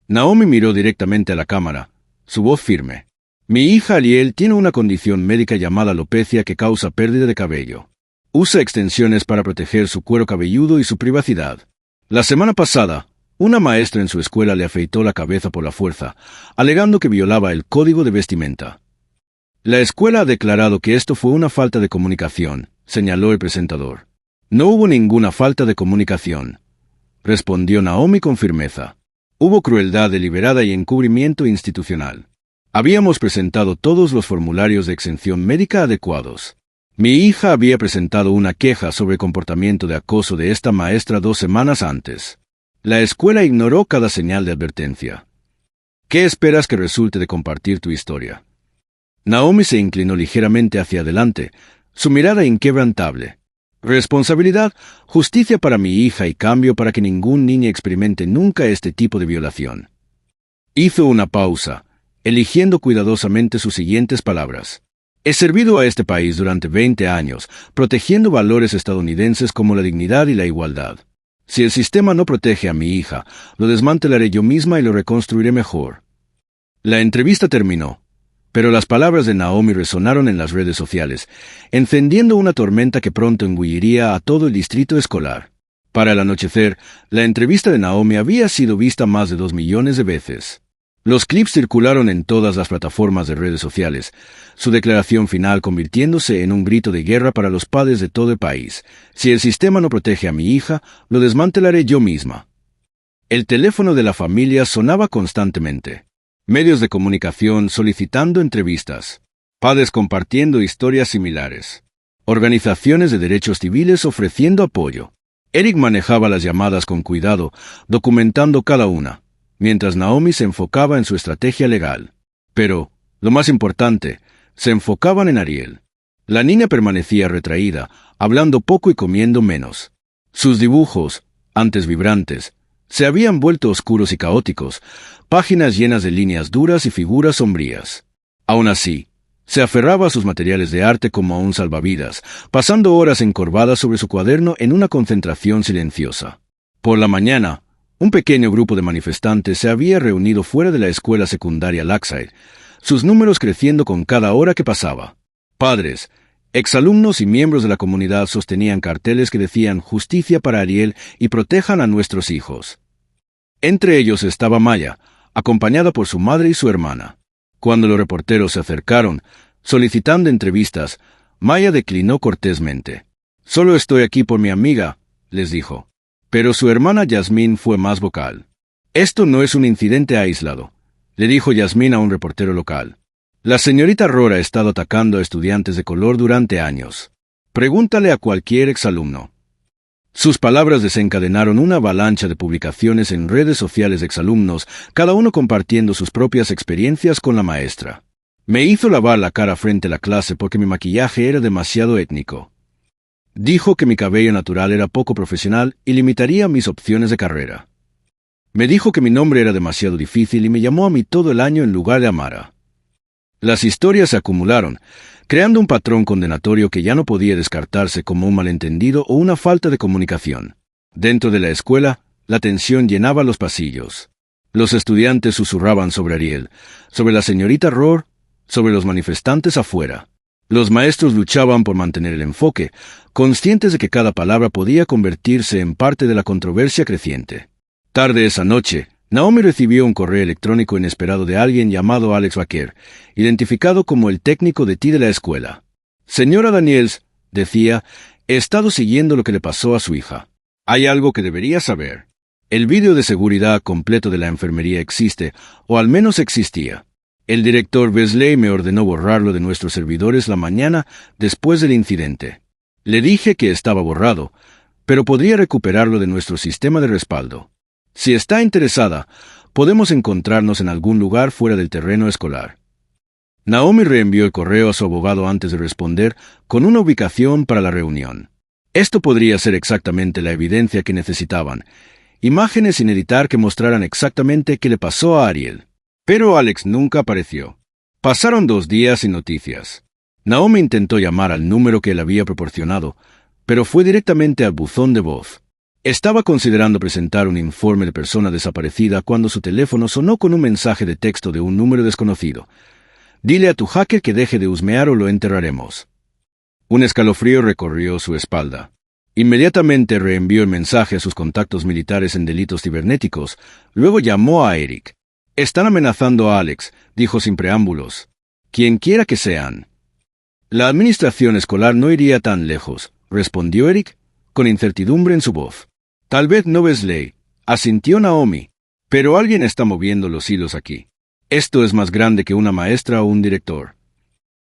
S1: Naomi miró directamente a la cámara, su voz firme. Mi hija Ariel tiene una condición médica llamada alopecia que causa pérdida de cabello. Usa extensiones para proteger su cuero cabelludo y su privacidad. La semana pasada, una maestra en su escuela le afeitó la cabeza por la fuerza, alegando que violaba el código de vestimenta. La escuela ha declarado que esto fue una falta de comunicación, señaló el presentador. No hubo ninguna falta de comunicación, respondió Naomi con firmeza. Hubo crueldad deliberada y encubrimiento institucional. Habíamos presentado todos los formularios de exención médica adecuados. Mi hija había presentado una queja sobre el comportamiento de acoso de esta maestra 2 semanas antes. La escuela ignoró cada señal de advertencia. ¿Qué esperas que resulte de compartir tu historia? Naomi se inclinó ligeramente hacia adelante, su mirada inquebrantable. Responsabilidad, justicia para mi hija y cambio para que ningún niño experimente nunca este tipo de violación. Hizo una pausa, eligiendo cuidadosamente sus siguientes palabras. He servido a este país durante 20 años, protegiendo valores estadounidenses como la dignidad y la igualdad. Si el sistema no protege a mi hija, lo desmantelaré yo misma y lo reconstruiré mejor. La entrevista terminó, pero las palabras de Naomi resonaron en las redes sociales, encendiendo una tormenta que pronto engulliría a todo el distrito escolar. Para el anochecer, la entrevista de Naomi había sido vista más de 2 millones de veces. Los clips circularon en todas las plataformas de redes sociales, su declaración final convirtiéndose en un grito de guerra para los padres de todo el país. Si el sistema no protege a mi hija, lo desmantelaré yo misma. El teléfono de la familia sonaba constantemente. Medios de comunicación solicitando entrevistas. Padres compartiendo historias similares. Organizaciones de derechos civiles ofreciendo apoyo. Eric manejaba las llamadas con cuidado, documentando cada una, mientras Naomi se enfocaba en su estrategia legal. Pero, lo más importante, se enfocaban en Ariel. La niña permanecía retraída, hablando poco y comiendo menos. Sus dibujos, antes vibrantes, se habían vuelto oscuros y caóticos, páginas llenas de líneas duras y figuras sombrías. Aún así, se aferraba a sus materiales de arte como a un salvavidas, pasando horas encorvada sobre su cuaderno en una concentración silenciosa. Por la mañana, un pequeño grupo de manifestantes se había reunido fuera de la escuela secundaria Lakeside, sus números creciendo con cada hora que pasaba. Padres, exalumnos y miembros de la comunidad sostenían carteles que decían «Justicia para Ariel» y «Protejan a nuestros hijos». Entre ellos estaba Maya, acompañada por su madre y su hermana. Cuando los reporteros se acercaron, solicitando entrevistas, Maya declinó cortésmente. «Solo estoy aquí por mi amiga», les dijo. Pero su hermana Yasmín fue más vocal. «Esto no es un incidente aislado», le dijo Yasmín a un reportero local. «La señorita Rora ha estado atacando a estudiantes de color durante años. Pregúntale a cualquier exalumno». Sus palabras desencadenaron una avalancha de publicaciones en redes sociales de exalumnos, cada uno compartiendo sus propias experiencias con la maestra. «Me hizo lavar la cara frente a la clase porque mi maquillaje era demasiado étnico. Dijo que mi cabello natural era poco profesional y limitaría mis opciones de carrera. Me dijo que mi nombre era demasiado difícil y me llamó a mí todo el año en lugar de Amara. Las historias se acumularon, creando un patrón condenatorio que ya no podía descartarse como un malentendido o una falta de comunicación. Dentro de la escuela, la tensión llenaba los pasillos. Los estudiantes susurraban sobre Ariel, sobre la señorita Rohr, sobre los manifestantes afuera. Los maestros luchaban por mantener el enfoque, conscientes de que cada palabra podía convertirse en parte de la controversia creciente. Tarde esa noche, Naomi recibió un correo electrónico inesperado de alguien llamado Alex Baker, identificado como el técnico de TI de la escuela. Señora Daniels, decía, he estado siguiendo lo que le pasó a su hija. Hay algo que debería saber. El vídeo de seguridad completo de la enfermería existe, o al menos existía. El director Wesley me ordenó borrarlo de nuestros servidores la mañana después del incidente. Le dije que estaba borrado, pero podría recuperarlo de nuestro sistema de respaldo. Si está interesada, podemos encontrarnos en algún lugar fuera del terreno escolar. Naomi reenvió el correo a su abogado antes de responder, con una ubicación para la reunión. Esto podría ser exactamente la evidencia que necesitaban, imágenes sin editar que mostraran exactamente qué le pasó a Ariel. Pero Alex nunca apareció. Pasaron 2 días sin noticias. Naomi intentó llamar al número que él había proporcionado, pero fue directamente al buzón de voz. Estaba considerando presentar un informe de persona desaparecida cuando su teléfono sonó con un mensaje de texto de un número desconocido. Dile a tu hacker que deje de husmear o lo enterraremos. Un escalofrío recorrió su espalda. Inmediatamente reenvió el mensaje a sus contactos militares en delitos cibernéticos, luego llamó a Eric. Están amenazando a Alex, dijo sin preámbulos. Quien quiera que sean. La administración escolar no iría tan lejos, respondió Eric, con incertidumbre en su voz. Tal vez no Wesley, asintió Naomi, pero alguien está moviendo los hilos aquí. Esto es más grande que una maestra o un director.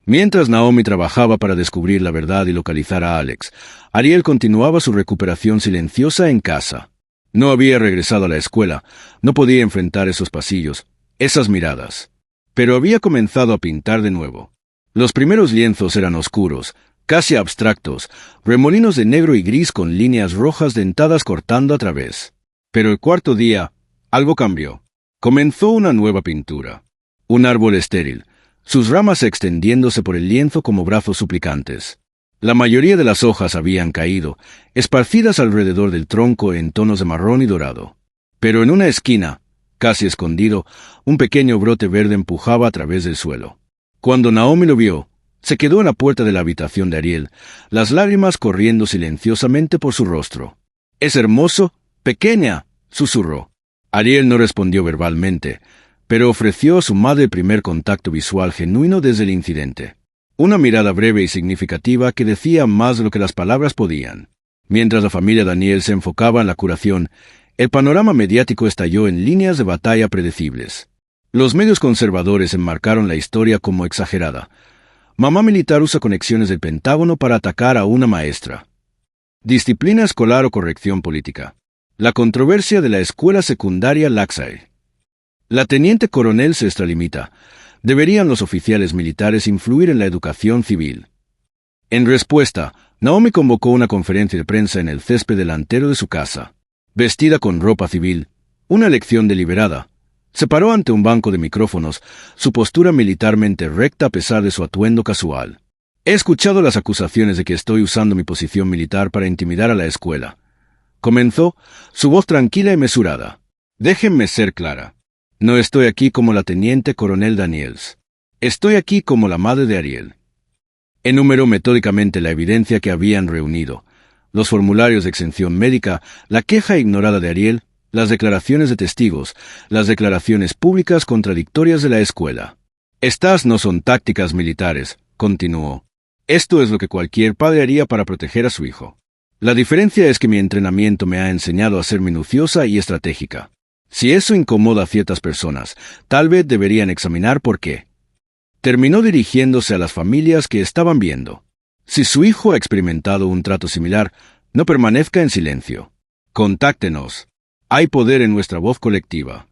S1: Mientras Naomi trabajaba para descubrir la verdad y localizar a Alex, Ariel continuaba su recuperación silenciosa en casa. No había regresado a la escuela, no podía enfrentar esos pasillos, esas miradas. Pero había comenzado a pintar de nuevo. Los primeros lienzos eran oscuros, casi abstractos, remolinos de negro y gris con líneas rojas dentadas cortando a través. Pero el 4.º día, algo cambió. Comenzó una nueva pintura. Un árbol estéril, sus ramas extendiéndose por el lienzo como brazos suplicantes. La mayoría de las hojas habían caído, esparcidas alrededor del tronco en tonos de marrón y dorado. Pero en una esquina, casi escondido, un pequeño brote verde empujaba a través del suelo. Cuando Naomi lo vio, se quedó en la puerta de la habitación de Ariel, las lágrimas corriendo silenciosamente por su rostro. «Es hermoso, pequeña», susurró. Ariel no respondió verbalmente, pero ofreció a su madre el primer contacto visual genuino desde el incidente. Una mirada breve y significativa que decía más de lo que las palabras podían. Mientras la familia Daniel se enfocaba en la curación, el panorama mediático estalló en líneas de batalla predecibles. Los medios conservadores enmarcaron la historia como exagerada. Mamá militar usa conexiones del Pentágono para atacar a una maestra. Disciplina escolar o corrección política. La controversia de la escuela secundaria Laxair. La teniente coronel se extralimita. ¿Deberían los oficiales militares influir en la educación civil? En respuesta, Naomi convocó una conferencia de prensa en el césped delantero de su casa. Vestida con ropa civil, una elección deliberada, se paró ante un banco de micrófonos, su postura militarmente recta a pesar de su atuendo casual. He escuchado las acusaciones de que estoy usando mi posición militar para intimidar a la escuela. Comenzó, su voz tranquila y mesurada. Déjenme ser clara. No estoy aquí como la teniente coronel Daniels. Estoy aquí como la madre de Ariel. Enumeró metódicamente la evidencia que habían reunido, los formularios de exención médica, la queja ignorada de Ariel, las declaraciones de testigos, las declaraciones públicas contradictorias de la escuela. Estas no son tácticas militares, continuó. Esto es lo que cualquier padre haría para proteger a su hijo. La diferencia es que mi entrenamiento me ha enseñado a ser minuciosa y estratégica. Si eso incomoda a ciertas personas, tal vez deberían examinar por qué. Terminó dirigiéndose a las familias que estaban viendo. Si su hijo ha experimentado un trato similar, no permanezca en silencio. Contáctenos. Hay poder en nuestra voz colectiva.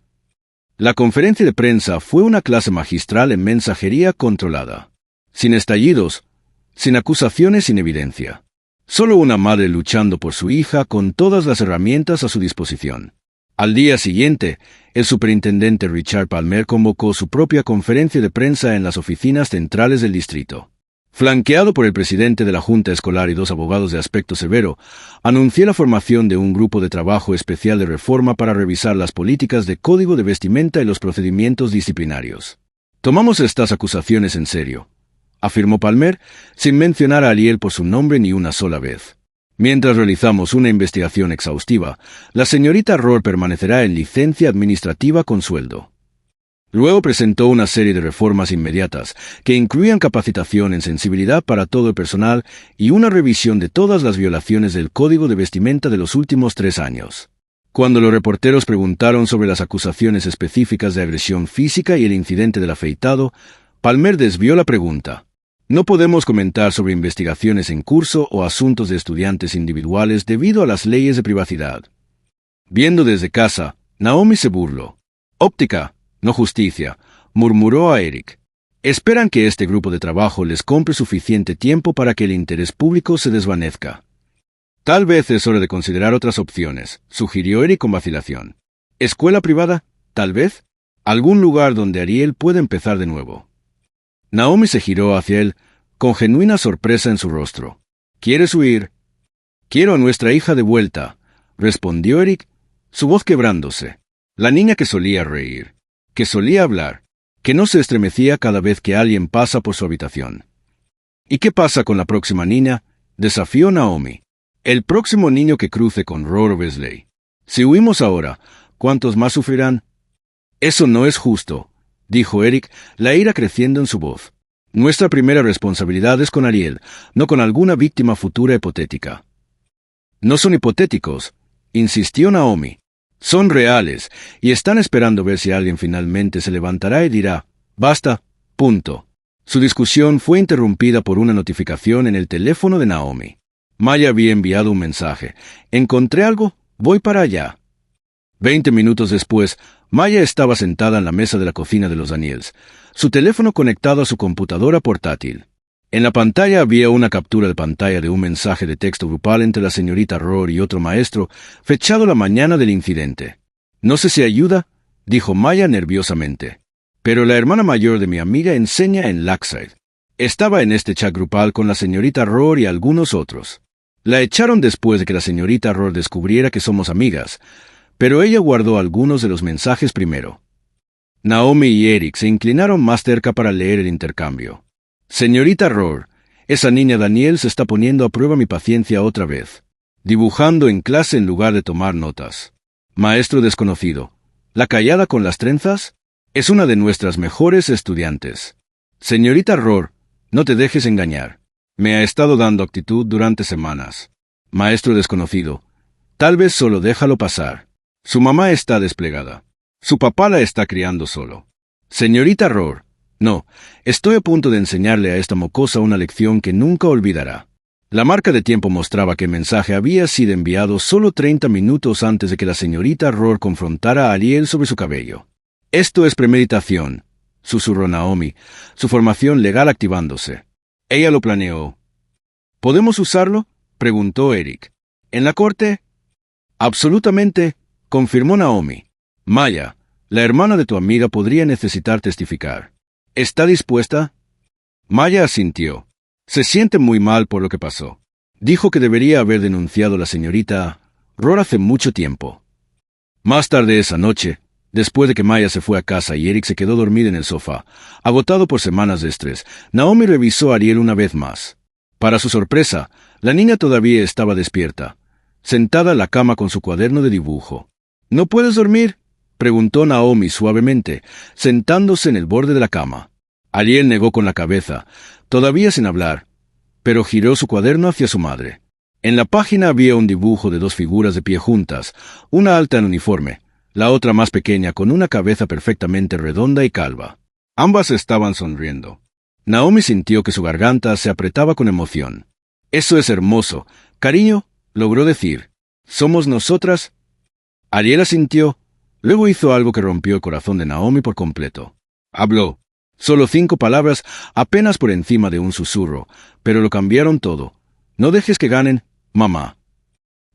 S1: La conferencia de prensa fue una clase magistral en mensajería controlada. Sin estallidos, sin acusaciones, sin evidencia. Solo una madre luchando por su hija con todas las herramientas a su disposición. Al día siguiente, el superintendente Richard Palmer convocó su propia conferencia de prensa en las oficinas centrales del distrito. Flanqueado por el presidente de la Junta Escolar y 2 abogados de aspecto severo, anunció la formación de un grupo de trabajo especial de reforma para revisar las políticas de código de vestimenta y los procedimientos disciplinarios. «Tomamos estas acusaciones en serio», afirmó Palmer, sin mencionar a Ariel por su nombre ni una sola vez. «Mientras realizamos una investigación exhaustiva, la señorita Rohr permanecerá en licencia administrativa con sueldo». Luego presentó una serie de reformas inmediatas que incluían capacitación en sensibilidad para todo el personal y una revisión de todas las violaciones del código de vestimenta de los últimos 3 años. Cuando los reporteros preguntaron sobre las acusaciones específicas de agresión física y el incidente del afeitado, Palmer desvió la pregunta. «No podemos comentar sobre investigaciones en curso o asuntos de estudiantes individuales debido a las leyes de privacidad». Viendo desde casa, Naomi se burló. «Óptica, no justicia», murmuró a Eric. «Esperan que este grupo de trabajo les compre suficiente tiempo para que el interés público se desvanezca». «Tal vez es hora de considerar otras opciones», sugirió Eric con vacilación. «¿Escuela privada? Tal vez. Algún lugar donde Ariel pueda empezar de nuevo». Naomi se giró hacia él, con genuina sorpresa en su rostro. «¿Quieres huir?» «Quiero a nuestra hija de vuelta», respondió Eric, su voz quebrándose. La niña que solía reír, que solía hablar, que no se estremecía cada vez que alguien pasa por su habitación. «¿Y qué pasa con la próxima niña?», desafió Naomi. «El próximo niño que cruce con Rohr o Wesley. Si huimos ahora, ¿cuántos más sufrirán?» «Eso no es justo», dijo Eric, la ira creciendo en su voz. «Nuestra primera responsabilidad es con Ariel, no con alguna víctima futura hipotética». «No son hipotéticos», insistió Naomi. «Son reales, y están esperando ver si alguien finalmente se levantará y dirá, basta, punto». Su discusión fue interrumpida por una notificación en el teléfono de Naomi. Maya había enviado un mensaje. «Encontré algo, voy para allá». 20 minutos después, Maya estaba sentada en la mesa de la cocina de los Daniels, su teléfono conectado a su computadora portátil. En la pantalla había una captura de pantalla de un mensaje de texto grupal entre la señorita Rohr y otro maestro, fechado la mañana del incidente. «No sé si ayuda», dijo Maya nerviosamente. «Pero la hermana mayor de mi amiga enseña en Lackside. Estaba en este chat grupal con la señorita Rohr y algunos otros. La echaron después de que la señorita Rohr descubriera que somos amigas, pero ella guardó algunos de los mensajes primero». Naomi y Eric se inclinaron más cerca para leer el intercambio. «Señorita Rohr, esa niña Daniel se está poniendo a prueba mi paciencia otra vez. Dibujando en clase en lugar de tomar notas. Maestro desconocido, ¿la callada con las trenzas? Es una de nuestras mejores estudiantes. Señorita Rohr, no te dejes engañar. Me ha estado dando actitud durante semanas. Maestro desconocido, tal vez solo déjalo pasar. Su mamá está desplegada. Su papá la está criando solo. Señorita Rohr, no, estoy a punto de enseñarle a esta mocosa una lección que nunca olvidará». La marca de tiempo mostraba que el mensaje había sido enviado solo 30 minutos antes de que la señorita Rohr confrontara a Ariel sobre su cabello. «Esto es premeditación», susurró Naomi, su formación legal activándose. «Ella lo planeó». «¿Podemos usarlo?», preguntó Eric. «¿En la corte?» «Absolutamente», confirmó Naomi. «Maya, la hermana de tu amiga podría necesitar testificar. ¿Está dispuesta?» Maya asintió. Se siente muy mal por lo que pasó. Dijo que debería haber denunciado a la señorita Rohr hace mucho tiempo. Más tarde esa noche, después de que Maya se fue a casa y Eric se quedó dormido en el sofá, agotado por semanas de estrés, Naomi revisó a Ariel una vez más. Para su sorpresa, la niña todavía estaba despierta, sentada en la cama con su cuaderno de dibujo. «¿No puedes dormir?», preguntó Naomi suavemente, sentándose en el borde de la cama. Ariel negó con la cabeza, todavía sin hablar, pero giró su cuaderno hacia su madre. En la página había un dibujo de 2 figuras de pie juntas, una alta en uniforme, la otra más pequeña con una cabeza perfectamente redonda y calva. Ambas estaban sonriendo. Naomi sintió que su garganta se apretaba con emoción. «Eso es hermoso, cariño», logró decir. «¿Somos nosotras?» Ariel asintió. Luego hizo algo que rompió el corazón de Naomi por completo. Habló. Solo 5 palabras, apenas por encima de un susurro, pero lo cambiaron todo. «No dejes que ganen, mamá».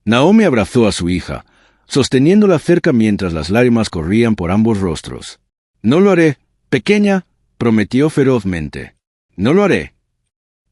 S1: Naomi abrazó a su hija, sosteniéndola cerca mientras las lágrimas corrían por ambos rostros. «No lo haré, pequeña», prometió ferozmente. «No lo haré».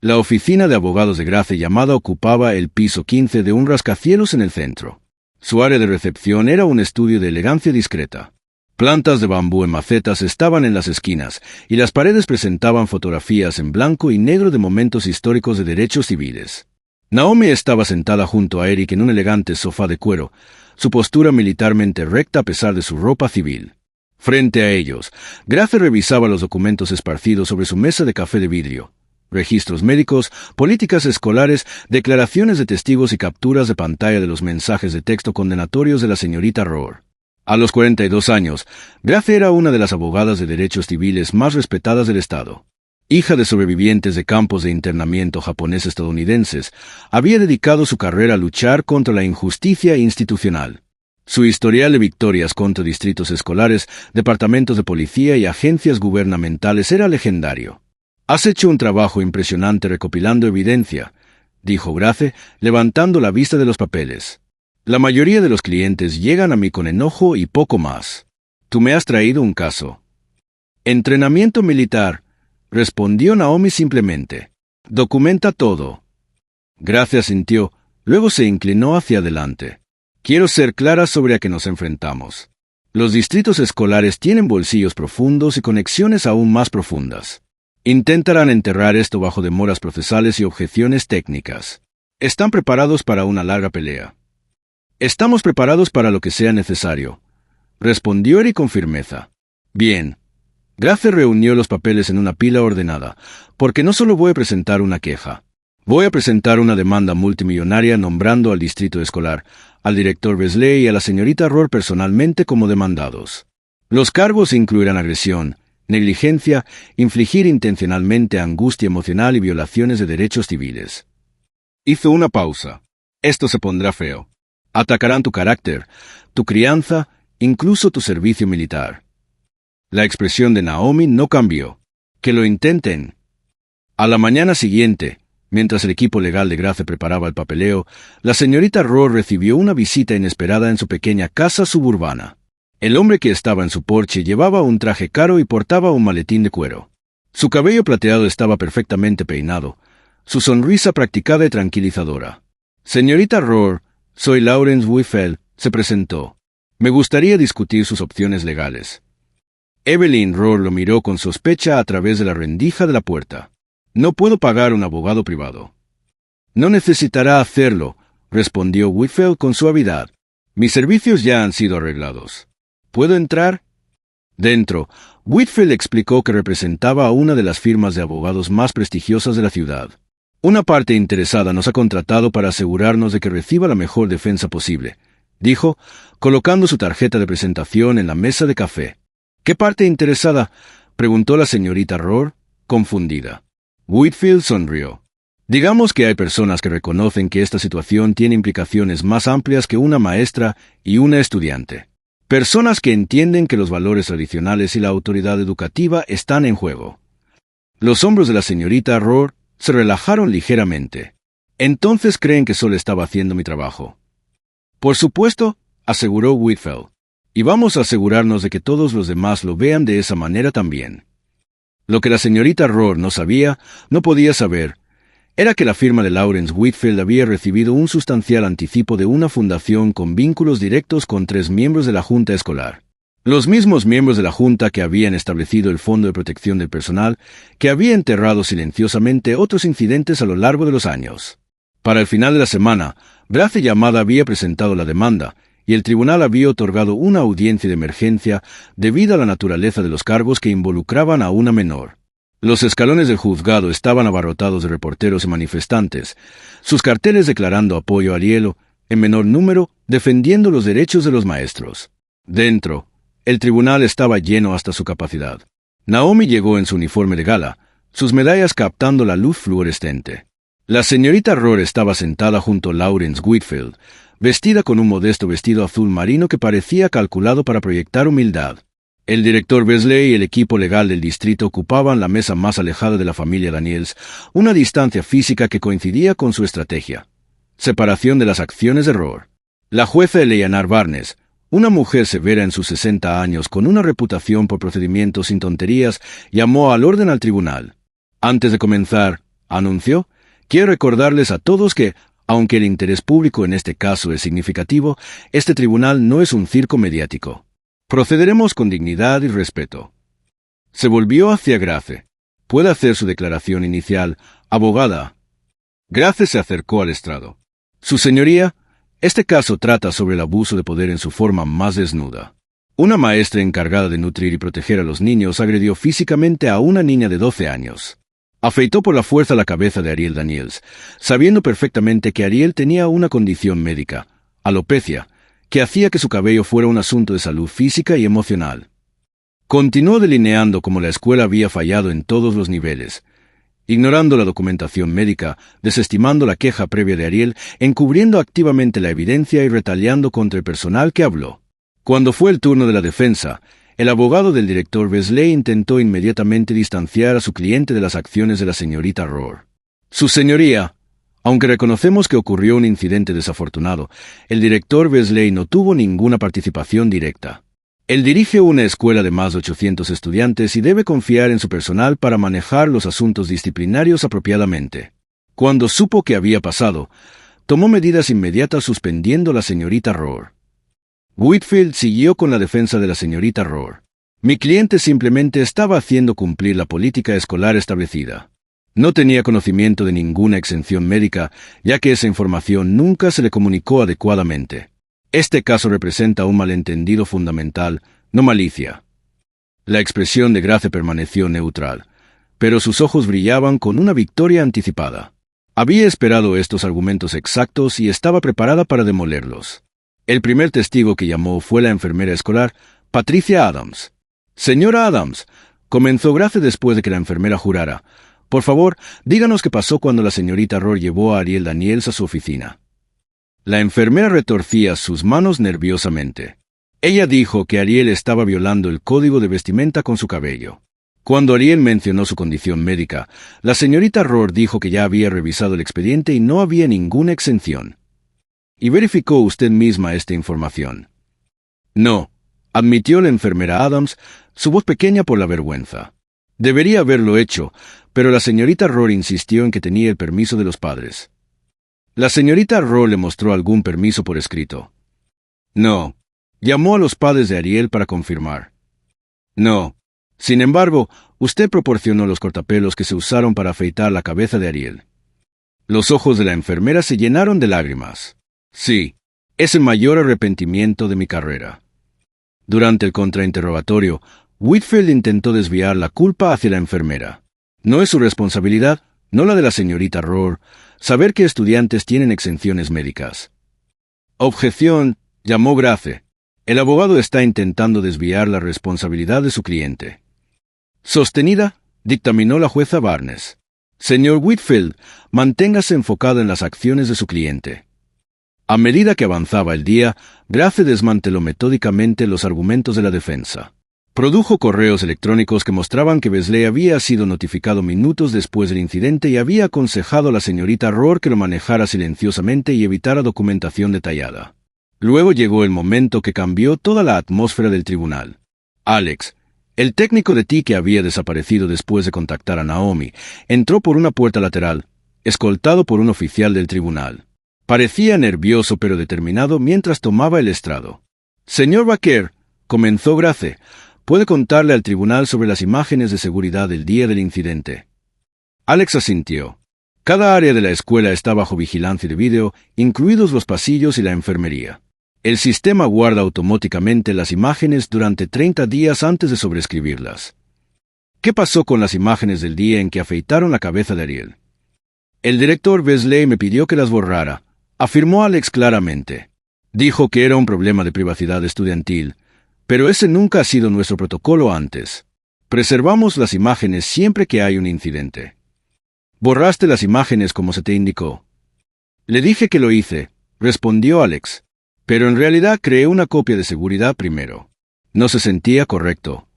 S1: La oficina de abogados de Grace llamada ocupaba el piso 15 de un rascacielos en el centro. Su área de recepción era un estudio de elegancia discreta. Plantas de bambú en macetas estaban en las esquinas, y las paredes presentaban fotografías en blanco y negro de momentos históricos de derechos civiles. Naomi estaba sentada junto a Eric en un elegante sofá de cuero, su postura militarmente recta a pesar de su ropa civil. Frente a ellos, Grace revisaba los documentos esparcidos sobre su mesa de café de vidrio. Registros médicos, políticas escolares, declaraciones de testigos y capturas de pantalla de los mensajes de texto condenatorios de la señorita Rohr. A los 42 años, Grace era una de las abogadas de derechos civiles más respetadas del Estado. Hija de sobrevivientes de campos de internamiento japonés-estadounidenses, había dedicado su carrera a luchar contra la injusticia institucional. Su historial de victorias contra distritos escolares, departamentos de policía y agencias gubernamentales era legendario. «Has hecho un trabajo impresionante recopilando evidencia», dijo Grace, levantando la vista de los papeles. «La mayoría de los clientes llegan a mí con enojo y poco más. Tú me has traído un caso». «Entrenamiento militar», respondió Naomi simplemente. «Documenta todo». Grace asintió, luego se inclinó hacia adelante. «Quiero ser clara sobre a qué nos enfrentamos. Los distritos escolares tienen bolsillos profundos y conexiones aún más profundas. Intentarán enterrar esto bajo demoras procesales y objeciones técnicas. Están preparados para una larga pelea». «Estamos preparados para lo que sea necesario», respondió Eric con firmeza. «Bien». Grace reunió los papeles en una pila ordenada, «porque no solo voy a presentar una queja. Voy a presentar una demanda multimillonaria nombrando al distrito escolar, al director Beasley y a la señorita Rohr personalmente como demandados. Los cargos incluirán agresión, negligencia, infligir intencionalmente angustia emocional y violaciones de derechos civiles». Hizo una pausa. «Esto se pondrá feo. Atacarán tu carácter, tu crianza, incluso tu servicio militar». La expresión de Naomi no cambió. «Que lo intenten». A la mañana siguiente, mientras el equipo legal de Grace preparaba el papeleo, la señorita Rohr recibió una visita inesperada en su pequeña casa suburbana. El hombre que estaba en su porche llevaba un traje caro y portaba un maletín de cuero. Su cabello plateado estaba perfectamente peinado, su sonrisa practicada y tranquilizadora. «Señorita Rohr, soy Lawrence Whitfield», se presentó. «Me gustaría discutir sus opciones legales». Evelyn Rohr lo miró con sospecha a través de la rendija de la puerta. «No puedo pagar un abogado privado». «No necesitará hacerlo», respondió Whitfield con suavidad. «Mis servicios ya han sido arreglados. ¿Puedo entrar?» Dentro, Whitfield explicó que representaba a una de las firmas de abogados más prestigiosas de la ciudad. «Una parte interesada nos ha contratado para asegurarnos de que reciba la mejor defensa posible», dijo, colocando su tarjeta de presentación en la mesa de café. «¿Qué parte interesada?», preguntó la señorita Rohr, confundida. Whitfield sonrió. «Digamos que hay personas que reconocen que esta situación tiene implicaciones más amplias que una maestra y una estudiante. Personas que entienden que los valores tradicionales y la autoridad educativa están en juego». Los hombros de la señorita Rohr se relajaron ligeramente. «¿Entonces creen que solo estaba haciendo mi trabajo?». «Por supuesto», aseguró Whitfield. «Y vamos a asegurarnos de que todos los demás lo vean de esa manera también». Lo que la señorita Rohr no sabía, no podía saber, era que la firma de Lawrence Whitfield había recibido un sustancial anticipo de una fundación con vínculos directos con 3 miembros de la Junta Escolar. Los mismos miembros de la Junta que habían establecido el Fondo de Protección del Personal, que había enterrado silenciosamente otros incidentes a lo largo de los años. Para el final de la semana, Grace Yamada había presentado la demanda, y el tribunal había otorgado una audiencia de emergencia debido a la naturaleza de los cargos que involucraban a una menor. Los escalones del juzgado estaban abarrotados de reporteros y manifestantes, sus carteles declarando apoyo a Arielo, en menor número, defendiendo los derechos de los maestros. Dentro, el tribunal estaba lleno hasta su capacidad. Naomi llegó en su uniforme de gala, sus medallas captando la luz fluorescente. La señorita Rohr estaba sentada junto a Lawrence Whitfield, vestida con un modesto vestido azul marino que parecía calculado para proyectar humildad. El director Beasley y el equipo legal del distrito ocupaban la mesa más alejada de la familia Daniels, una distancia física que coincidía con su estrategia. Separación de las acciones de Rohr. La jueza Eleanor Barnes, una mujer severa en sus 60 años con una reputación por procedimientos sin tonterías, llamó al orden al tribunal. Antes de comenzar, anunció, quiero recordarles a todos que, aunque el interés público en este caso es significativo, este tribunal no es un circo mediático. Procederemos con dignidad y respeto. Se volvió hacia Grace. ¿Puede hacer su declaración inicial, abogada? Grace se acercó al estrado. Su señoría, este caso trata sobre el abuso de poder en su forma más desnuda. Una maestra encargada de nutrir y proteger a los niños agredió físicamente a una niña de 12 años. Afeitó por la fuerza la cabeza de Ariel Daniels, sabiendo perfectamente que Ariel tenía una condición médica, alopecia, que hacía que su cabello fuera un asunto de salud física y emocional. Continuó delineando cómo la escuela había fallado en todos los niveles, ignorando la documentación médica, desestimando la queja previa de Ariel, encubriendo activamente la evidencia y retaliando contra el personal que habló. Cuando fue el turno de la defensa, el abogado del director Wesley intentó inmediatamente distanciar a su cliente de las acciones de la señorita Rohr. Su señoría, aunque reconocemos que ocurrió un incidente desafortunado, el director Wesley no tuvo ninguna participación directa. Él dirige una escuela de más de 800 estudiantes y debe confiar en su personal para manejar los asuntos disciplinarios apropiadamente. Cuando supo qué había pasado, tomó medidas inmediatas suspendiendo a la señorita Rohr. Whitfield siguió con la defensa de la señorita Rohr. Mi cliente simplemente estaba haciendo cumplir la política escolar establecida. No tenía conocimiento de ninguna exención médica, ya que esa información nunca se le comunicó adecuadamente. Este caso representa un malentendido fundamental, no malicia. La expresión de Grace permaneció neutral, pero sus ojos brillaban con una victoria anticipada. Había esperado estos argumentos exactos y estaba preparada para demolerlos. El primer testigo que llamó fue la enfermera escolar, Patricia Adams. Señora Adams, comenzó Grace después de que la enfermera jurara, por favor, díganos qué pasó cuando la señorita Rohr llevó a Ariel Daniels a su oficina. La enfermera retorcía sus manos nerviosamente. Ella dijo que Ariel estaba violando el código de vestimenta con su cabello. Cuando Ariel mencionó su condición médica, la señorita Rohr dijo que ya había revisado el expediente y no había ninguna exención. ¿Y verificó usted misma esta información? No, admitió la enfermera Adams, su voz pequeña por la vergüenza. Debería haberlo hecho, pero la señorita Rohr insistió en que tenía el permiso de los padres. La señorita Rohr le mostró algún permiso por escrito. No. Llamó a los padres de Ariel para confirmar. No. Sin embargo, usted proporcionó los cortapelos que se usaron para afeitar la cabeza de Ariel. Los ojos de la enfermera se llenaron de lágrimas. Sí, es el mayor arrepentimiento de mi carrera. Durante el contrainterrogatorio, Whitfield intentó desviar la culpa hacia la enfermera. No es su responsabilidad, no la de la señorita Rohr, saber que estudiantes tienen exenciones médicas. Objeción, llamó Grace. El abogado está intentando desviar la responsabilidad de su cliente. Sostenida, dictaminó la jueza Barnes. Señor Whitfield, manténgase enfocado en las acciones de su cliente. A medida que avanzaba el día, Grace desmanteló metódicamente los argumentos de la defensa. Produjo correos electrónicos que mostraban que Wesley había sido notificado minutos después del incidente y había aconsejado a la señorita Rohr que lo manejara silenciosamente y evitara documentación detallada. Luego llegó el momento que cambió toda la atmósfera del tribunal. Alex, el técnico de TI que había desaparecido después de contactar a Naomi, entró por una puerta lateral, escoltado por un oficial del tribunal. Parecía nervioso pero determinado mientras tomaba el estrado. Señor Baker, comenzó Grace, puede contarle al tribunal sobre las imágenes de seguridad del día del incidente. Alex asintió. Cada área de la escuela está bajo vigilancia de vídeo, incluidos los pasillos y la enfermería. El sistema guarda automáticamente las imágenes durante 30 días antes de sobreescribirlas. ¿Qué pasó con las imágenes del día en que afeitaron la cabeza de Ariel? El director Wesley me pidió que las borrara, afirmó Alex claramente. Dijo que era un problema de privacidad estudiantil, pero ese nunca ha sido nuestro protocolo antes. Preservamos las imágenes siempre que hay un incidente. ¿Borraste las imágenes como se te indicó? Le dije que lo hice, respondió Alex, pero en realidad creé una copia de seguridad primero. No se sentía correcto.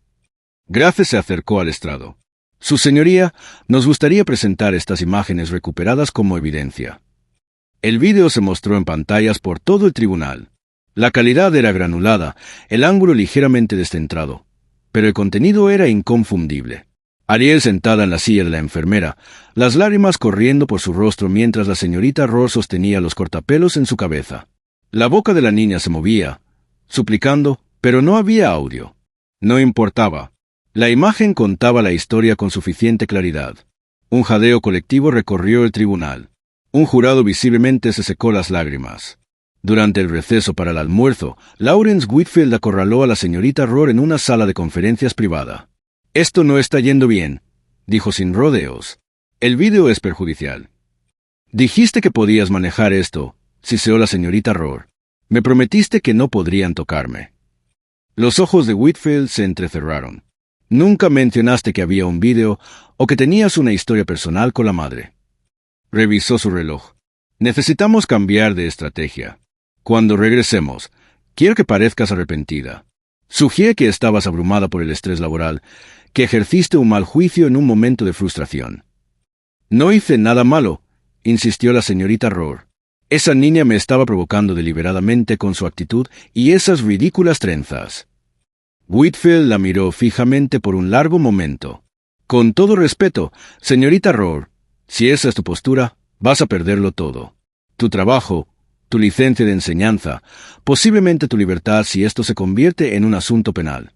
S1: Grace se acercó al estrado. Su señoría, nos gustaría presentar estas imágenes recuperadas como evidencia. El vídeo se mostró en pantallas por todo el tribunal. La calidad era granulada, el ángulo ligeramente descentrado, pero el contenido era inconfundible. Ariel sentada en la silla de la enfermera, las lágrimas corriendo por su rostro mientras la señorita Rohr sostenía los cortapelos en su cabeza. La boca de la niña se movía, suplicando, pero no había audio. No importaba. La imagen contaba la historia con suficiente claridad. Un jadeo colectivo recorrió el tribunal. Un jurado visiblemente se secó las lágrimas. Durante el receso para el almuerzo, Lawrence Whitfield acorraló a la señorita Rohr en una sala de conferencias privada. «Esto no está yendo bien», dijo sin rodeos. «El vídeo es perjudicial». «Dijiste que podías manejar esto», siseó la señorita Rohr. «Me prometiste que no podrían tocarme». Los ojos de Whitfield se entrecerraron. «Nunca mencionaste que había un vídeo o que tenías una historia personal con la madre». Revisó su reloj. «Necesitamos cambiar de estrategia. Cuando regresemos, quiero que parezcas arrepentida. Sugiere que estabas abrumada por el estrés laboral, que ejerciste un mal juicio en un momento de frustración». «No hice nada malo», insistió la señorita Rohr. «Esa niña me estaba provocando deliberadamente con su actitud y esas ridículas trenzas». Whitfield la miró fijamente por un largo momento. «Con todo respeto, señorita Rohr, si esa es tu postura, vas a perderlo todo. Tu trabajo, tu licencia de enseñanza, posiblemente tu libertad si esto se convierte en un asunto penal».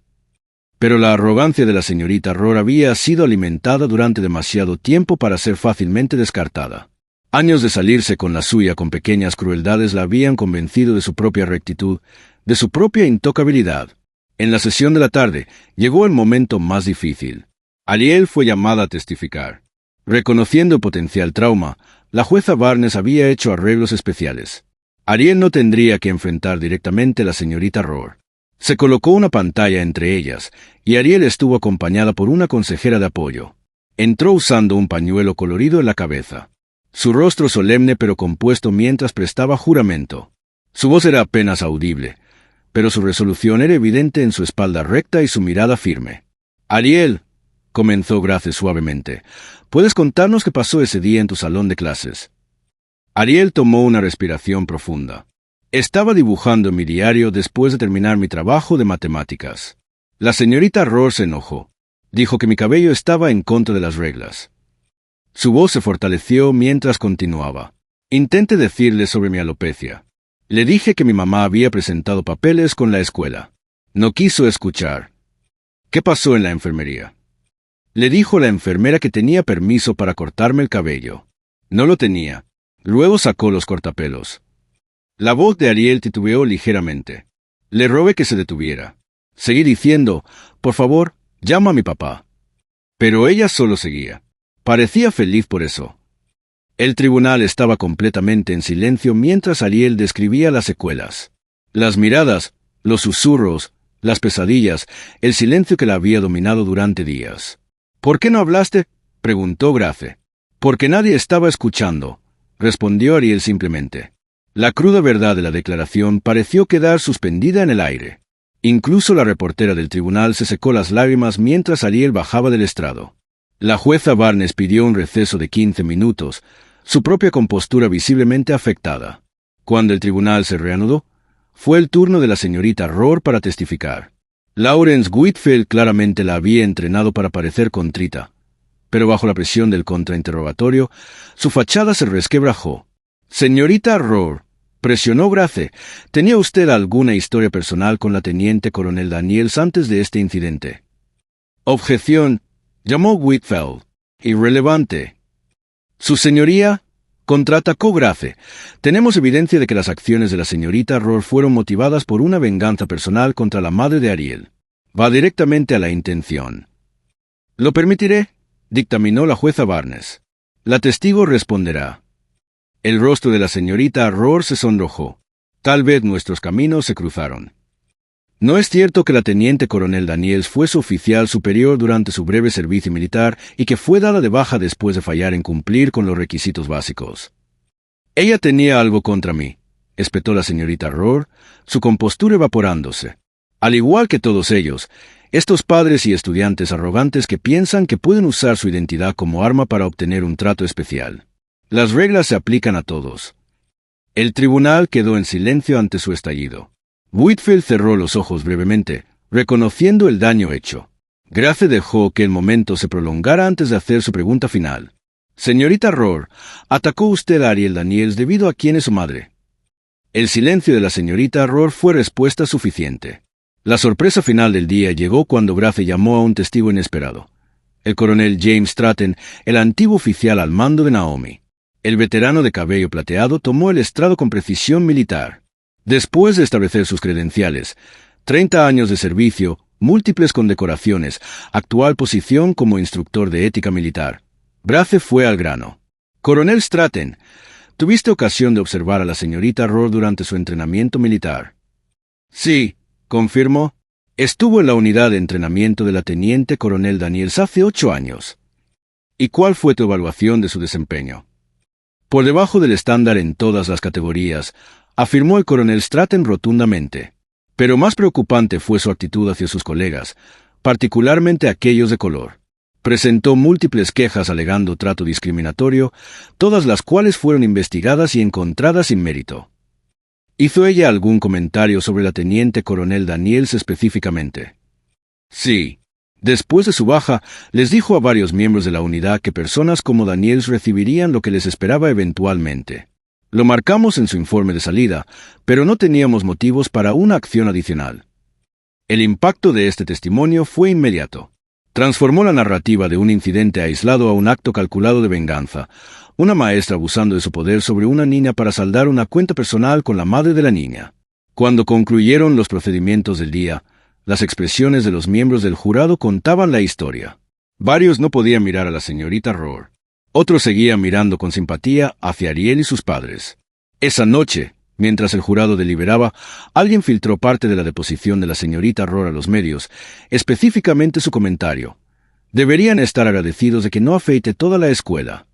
S1: Pero la arrogancia de la señorita Rohr había sido alimentada durante demasiado tiempo para ser fácilmente descartada. Años de salirse con la suya con pequeñas crueldades la habían convencido de su propia rectitud, de su propia intocabilidad. En la sesión de la tarde llegó el momento más difícil. Ariel fue llamada a testificar. Reconociendo el potencial trauma, la jueza Barnes había hecho arreglos especiales. Ariel no tendría que enfrentar directamente a la señorita Rohr. Se colocó una pantalla entre ellas, y Ariel estuvo acompañada por una consejera de apoyo. Entró usando un pañuelo colorido en la cabeza. Su rostro solemne pero compuesto mientras prestaba juramento. Su voz era apenas audible, pero su resolución era evidente en su espalda recta y su mirada firme. «Ariel», comenzó Grace suavemente, «¿puedes contarnos qué pasó ese día en tu salón de clases?» Ariel tomó una respiración profunda. «Estaba dibujando en mi diario después de terminar mi trabajo de matemáticas». La señorita Rohr se enojó. Dijo que mi cabello estaba en contra de las reglas. Su voz se fortaleció mientras continuaba. «Intenté decirle sobre mi alopecia. Le dije que mi mamá había presentado papeles con la escuela. No quiso escuchar». «¿Qué pasó en la enfermería?» Le dijo la enfermera que tenía permiso para cortarme el cabello. No lo tenía. Luego sacó los cortapelos. La voz de Ariel titubeó ligeramente. Le rogué que se detuviera. Seguí diciendo, «Por favor, llama a mi papá». Pero ella solo seguía. Parecía feliz por eso. El tribunal estaba completamente en silencio mientras Ariel describía las secuelas. Las miradas, los susurros, las pesadillas, el silencio que la había dominado durante días. «¿Por qué no hablaste?», preguntó Grace. «Porque nadie estaba escuchando», respondió Ariel simplemente. La cruda verdad de la declaración pareció quedar suspendida en el aire. Incluso la reportera del tribunal se secó las lágrimas mientras Ariel bajaba del estrado. La jueza Barnes pidió un receso de 15 minutos, su propia compostura visiblemente afectada. Cuando el tribunal se reanudó, fue el turno de la señorita Rohr para testificar. Lawrence Whitfield claramente la había entrenado para parecer contrita, pero bajo la presión del contrainterrogatorio, su fachada se resquebrajó. «Señorita Rohr», presionó Grace, «¿tenía usted alguna historia personal con la teniente coronel Daniels antes de este incidente?» «Objeción», llamó Whitfield. «Irrelevante». «Su señoría», contraatacó Grace, «tenemos evidencia de que las acciones de la señorita Rohr fueron motivadas por una venganza personal contra la madre de Ariel. Va directamente a la intención». «Lo permitiré», dictaminó la jueza Barnes. «La testigo responderá». El rostro de la señorita Rohr se sonrojó. Tal vez nuestros caminos se cruzaron. «No es cierto que la teniente coronel Daniels fue su oficial superior durante su breve servicio militar y que fue dada de baja después de fallar en cumplir con los requisitos básicos». «Ella tenía algo contra mí», espetó la señorita Rohr, su compostura evaporándose. «Al igual que todos ellos, estos padres y estudiantes arrogantes que piensan que pueden usar su identidad como arma para obtener un trato especial. Las reglas se aplican a todos». El tribunal quedó en silencio ante su estallido. Whitfield cerró los ojos brevemente, reconociendo el daño hecho. Grace dejó que el momento se prolongara antes de hacer su pregunta final. «Señorita Rohr, ¿atacó usted a Ariel Daniels debido a quién es su madre?» El silencio de la señorita Rohr fue respuesta suficiente. La sorpresa final del día llegó cuando Grace llamó a un testigo inesperado. El coronel James Stratton, el antiguo oficial al mando de Naomi. El veterano de cabello plateado tomó el estrado con precisión militar. Después de establecer sus credenciales, 30 años de servicio, múltiples condecoraciones, actual posición como instructor de ética militar, Grace fue al grano. «Coronel Stratton, ¿tuviste ocasión de observar a la señorita Rohr durante su entrenamiento militar?» «Sí», confirmó. «Estuvo en la unidad de entrenamiento de la teniente coronel Daniels hace 8 años. ¿Y cuál fue tu evaluación de su desempeño?» «Por debajo del estándar en todas las categorías», afirmó el coronel Stratton rotundamente. Pero más preocupante fue su actitud hacia sus colegas, particularmente aquellos de color. Presentó múltiples quejas alegando trato discriminatorio, todas las cuales fueron investigadas y encontradas sin mérito. ¿Hizo ella algún comentario sobre la teniente coronel Daniels específicamente? Sí. Después de su baja, les dijo a varios miembros de la unidad que personas como Daniels recibirían lo que les esperaba eventualmente. Lo marcamos en su informe de salida, pero no teníamos motivos para una acción adicional. El impacto de este testimonio fue inmediato. Transformó la narrativa de un incidente aislado a un acto calculado de venganza, una maestra abusando de su poder sobre una niña para saldar una cuenta personal con la madre de la niña. Cuando concluyeron los procedimientos del día, las expresiones de los miembros del jurado contaban la historia. Varios no podían mirar a la señorita Rohr. Otros seguían mirando con simpatía hacia Ariel y sus padres. Esa noche, mientras el jurado deliberaba, alguien filtró parte de la deposición de la señorita Rohr a los medios, específicamente su comentario: «Deberían estar agradecidos de que no afeite toda la escuela».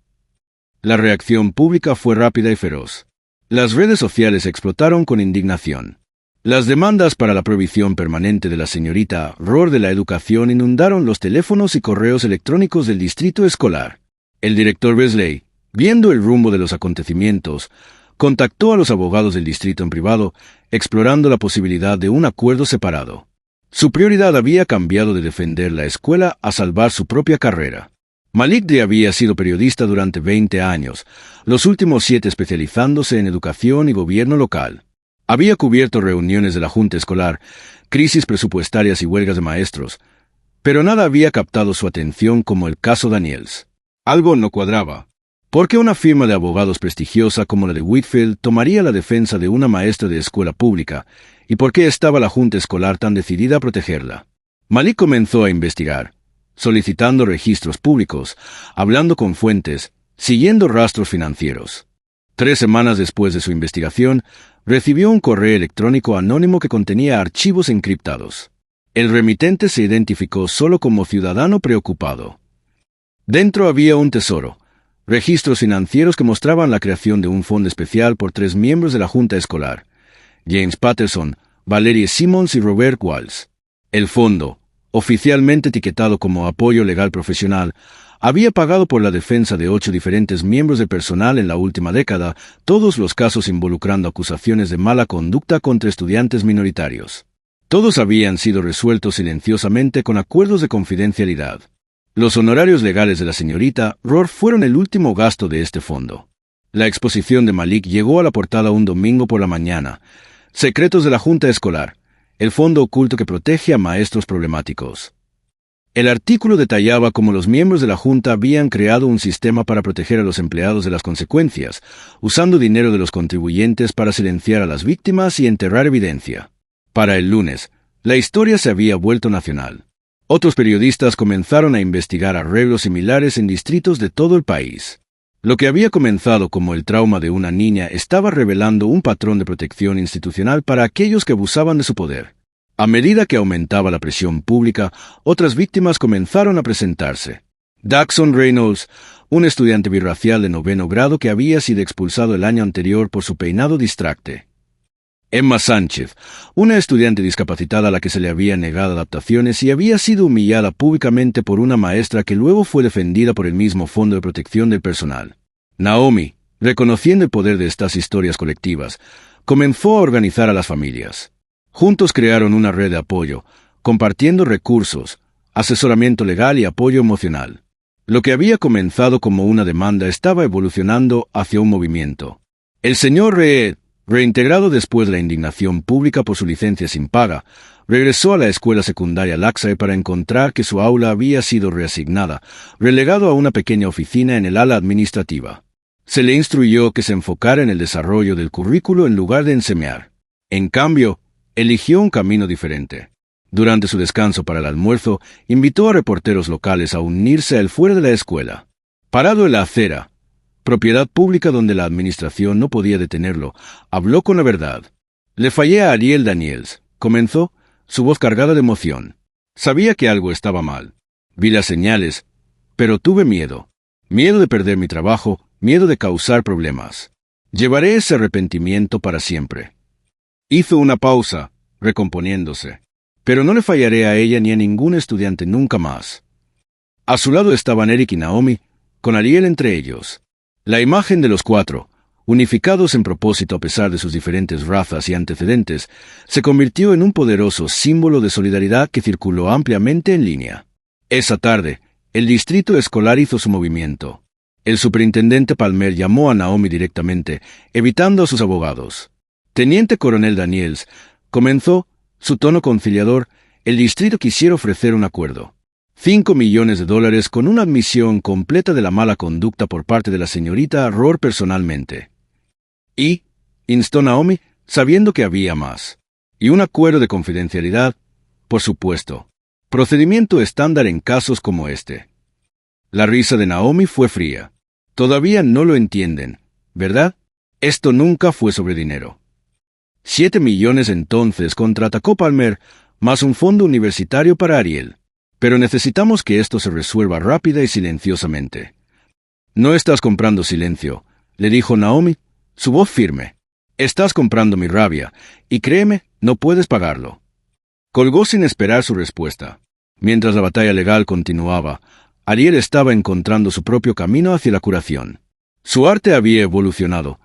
S1: La reacción pública fue rápida y feroz. Las redes sociales explotaron con indignación. Las demandas para la prohibición permanente de la señorita Rohr de la educación inundaron los teléfonos y correos electrónicos del distrito escolar. El director Beasley, viendo el rumbo de los acontecimientos, contactó a los abogados del distrito en privado, explorando la posibilidad de un acuerdo separado. Su prioridad había cambiado de defender la escuela a salvar su propia carrera. Malik D. había sido periodista durante 20 años, los últimos 7 especializándose en educación y gobierno local. Había cubierto reuniones de la junta escolar, crisis presupuestarias y huelgas de maestros, pero nada había captado su atención como el caso Daniels. Algo no cuadraba. ¿Por qué una firma de abogados prestigiosa como la de Whitfield tomaría la defensa de una maestra de escuela pública? ¿Y por qué estaba la junta escolar tan decidida a protegerla? Malik comenzó a investigar, solicitando registros públicos, hablando con fuentes, siguiendo rastros financieros. 3 semanas después de su investigación, recibió un correo electrónico anónimo que contenía archivos encriptados. El remitente se identificó solo como ciudadano preocupado. Dentro había un tesoro, registros financieros que mostraban la creación de un fondo especial por 3 miembros de la junta escolar: James Patterson, Valerie Simmons y Robert Walls. El fondo, oficialmente etiquetado como apoyo legal profesional, había pagado por la defensa de 8 diferentes miembros del personal en la última década, todos los casos involucrando acusaciones de mala conducta contra estudiantes minoritarios. Todos habían sido resueltos silenciosamente con acuerdos de confidencialidad. Los honorarios legales de la señorita Rohr fueron el último gasto de este fondo. La exposición de Malik llegó a la portada un domingo por la mañana. Secretos de la Junta Escolar, el fondo oculto que protege a maestros problemáticos. El artículo detallaba cómo los miembros de la Junta habían creado un sistema para proteger a los empleados de las consecuencias, usando dinero de los contribuyentes para silenciar a las víctimas y enterrar evidencia. Para el lunes, la historia se había vuelto nacional. Otros periodistas comenzaron a investigar arreglos similares en distritos de todo el país. Lo que había comenzado como el trauma de una niña estaba revelando un patrón de protección institucional para aquellos que abusaban de su poder. A medida que aumentaba la presión pública, otras víctimas comenzaron a presentarse. Daxon Reynolds, un estudiante birracial de 9º grado que había sido expulsado el año anterior por su peinado distracte. Emma Sánchez, una estudiante discapacitada a la que se le había negado adaptaciones y había sido humillada públicamente por una maestra que luego fue defendida por el mismo Fondo de Protección del Personal. Naomi, Reconociendo el poder de estas historias colectivas, comenzó a organizar a las familias. Juntos crearon una red de apoyo, compartiendo recursos, asesoramiento legal y apoyo emocional. Lo que había comenzado como una demanda estaba evolucionando hacia un movimiento. El señor Reed, reintegrado después de la indignación pública por su licencia sin paga, regresó a la escuela secundaria Laxae para encontrar que su aula había sido reasignada, relegado a una pequeña oficina en el ala administrativa. Se le instruyó que se enfocara en el desarrollo del currículo en lugar de enseñar. En cambio, eligió un camino diferente. Durante su descanso para el almuerzo, invitó a reporteros locales a unirse a él fuera de la escuela. Parado en la acera, propiedad pública donde la administración no podía detenerlo, habló con la verdad. Le fallé a Ariel Daniels, comenzó, su voz cargada de emoción. Sabía que algo estaba mal. Vi las señales, pero tuve miedo. Miedo de perder mi trabajo, miedo de causar problemas. Llevaré ese arrepentimiento para siempre. Hizo una pausa, recomponiéndose. Pero no le fallaré a ella ni a ningún estudiante nunca más. A su lado estaban Eric y Naomi, con Ariel entre ellos. La imagen de los cuatro, unificados en propósito a pesar de sus diferentes razas y antecedentes, se convirtió en un poderoso símbolo de solidaridad que circuló ampliamente en línea. Esa tarde, el distrito escolar hizo su movimiento. El superintendente Palmer llamó a Naomi directamente, evitando a sus abogados. Teniente Coronel Daniels comenzó, su tono conciliador, el distrito quisiera ofrecer un acuerdo. $5 millones con una admisión completa de la mala conducta por parte de la señorita Rohr personalmente. Y, instó Naomi, sabiendo que había más. Y un acuerdo de confidencialidad, por supuesto. Procedimiento estándar en casos como este. La risa de Naomi fue fría. Todavía no lo entienden, ¿verdad? Esto nunca fue sobre dinero. 7 millones entonces contraatacó Palmer, más un fondo universitario para Ariel. Pero necesitamos que esto se resuelva rápida y silenciosamente. No estás comprando silencio, le dijo Naomi, su voz firme. Estás comprando mi rabia, y créeme, no puedes pagarlo. Colgó sin esperar su respuesta. Mientras la batalla legal continuaba, Ariel estaba encontrando su propio camino hacia la curación. Su arte había evolucionado,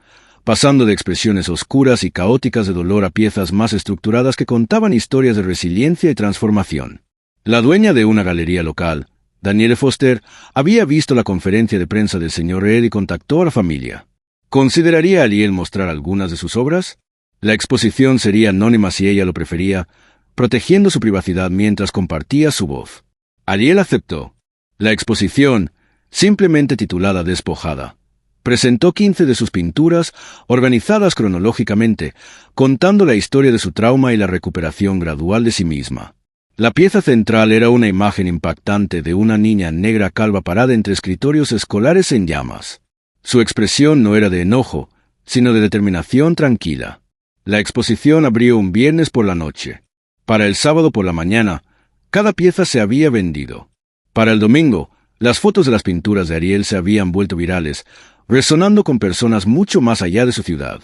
S1: pasando de expresiones oscuras y caóticas de dolor a piezas más estructuradas que contaban historias de resiliencia y transformación. La dueña de una galería local, Danielle Foster, había visto la conferencia de prensa del señor Ed y contactó a la familia. ¿Consideraría Ariel mostrar algunas de sus obras? La exposición sería anónima si ella lo prefería, protegiendo su privacidad mientras compartía su voz. Ariel aceptó. La exposición, simplemente titulada Despojada, presentó 15 de sus pinturas, organizadas cronológicamente, contando la historia de su trauma y la recuperación gradual de sí misma. La pieza central era una imagen impactante de una niña negra calva parada entre escritorios escolares en llamas. Su expresión no era de enojo, sino de determinación tranquila. La exposición abrió un viernes por la noche. Para el sábado por la mañana, cada pieza se había vendido. Para el domingo, las fotos de las pinturas de Ariel se habían vuelto virales, resonando con personas mucho más allá de su ciudad.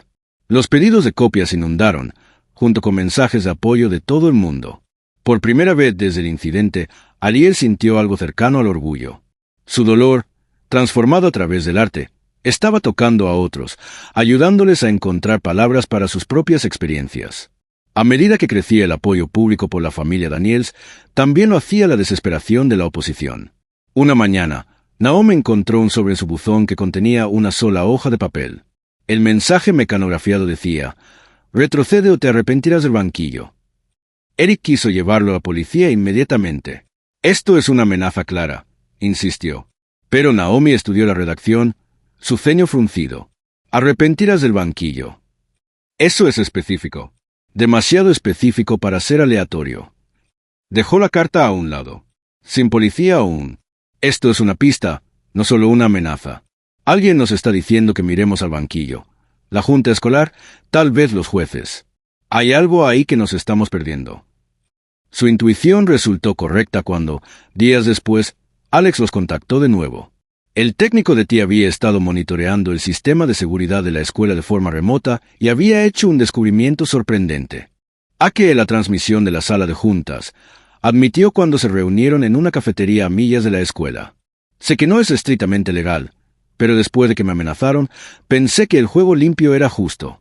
S1: Los pedidos de copias inundaron, junto con mensajes de apoyo de todo el mundo. Por primera vez desde el incidente, Ariel sintió algo cercano al orgullo. Su dolor, transformado a través del arte, estaba tocando a otros, ayudándoles a encontrar palabras para sus propias experiencias. A medida que crecía el apoyo público por la familia Daniels, también lo hacía la desesperación de la oposición. Una mañana, Naomi encontró un sobre en su buzón que contenía una sola hoja de papel. El mensaje mecanografiado decía: «Retrocede o te arrepentirás del banquillo». Eric quiso llevarlo a la policía inmediatamente. «Esto es una amenaza clara», insistió. Pero Naomi estudió la redacción, su ceño fruncido. «Arrepentirás del banquillo». Eso es específico. Demasiado específico para ser aleatorio. Dejó la carta a un lado. Sin policía aún. Esto es una pista, no solo una amenaza. Alguien nos está diciendo que miremos al banquillo. La junta escolar, tal vez los jueces. Hay algo ahí que nos estamos perdiendo. Su intuición resultó correcta cuando, días después, Alex los contactó de nuevo. El técnico de TI había estado monitoreando el sistema de seguridad de la escuela de forma remota y había hecho un descubrimiento sorprendente. Ake, la transmisión de la sala de juntas, admitió cuando se reunieron en una cafetería a millas de la escuela. Sé que no es estrictamente legal, pero después de que me amenazaron, pensé que el juego limpio era justo.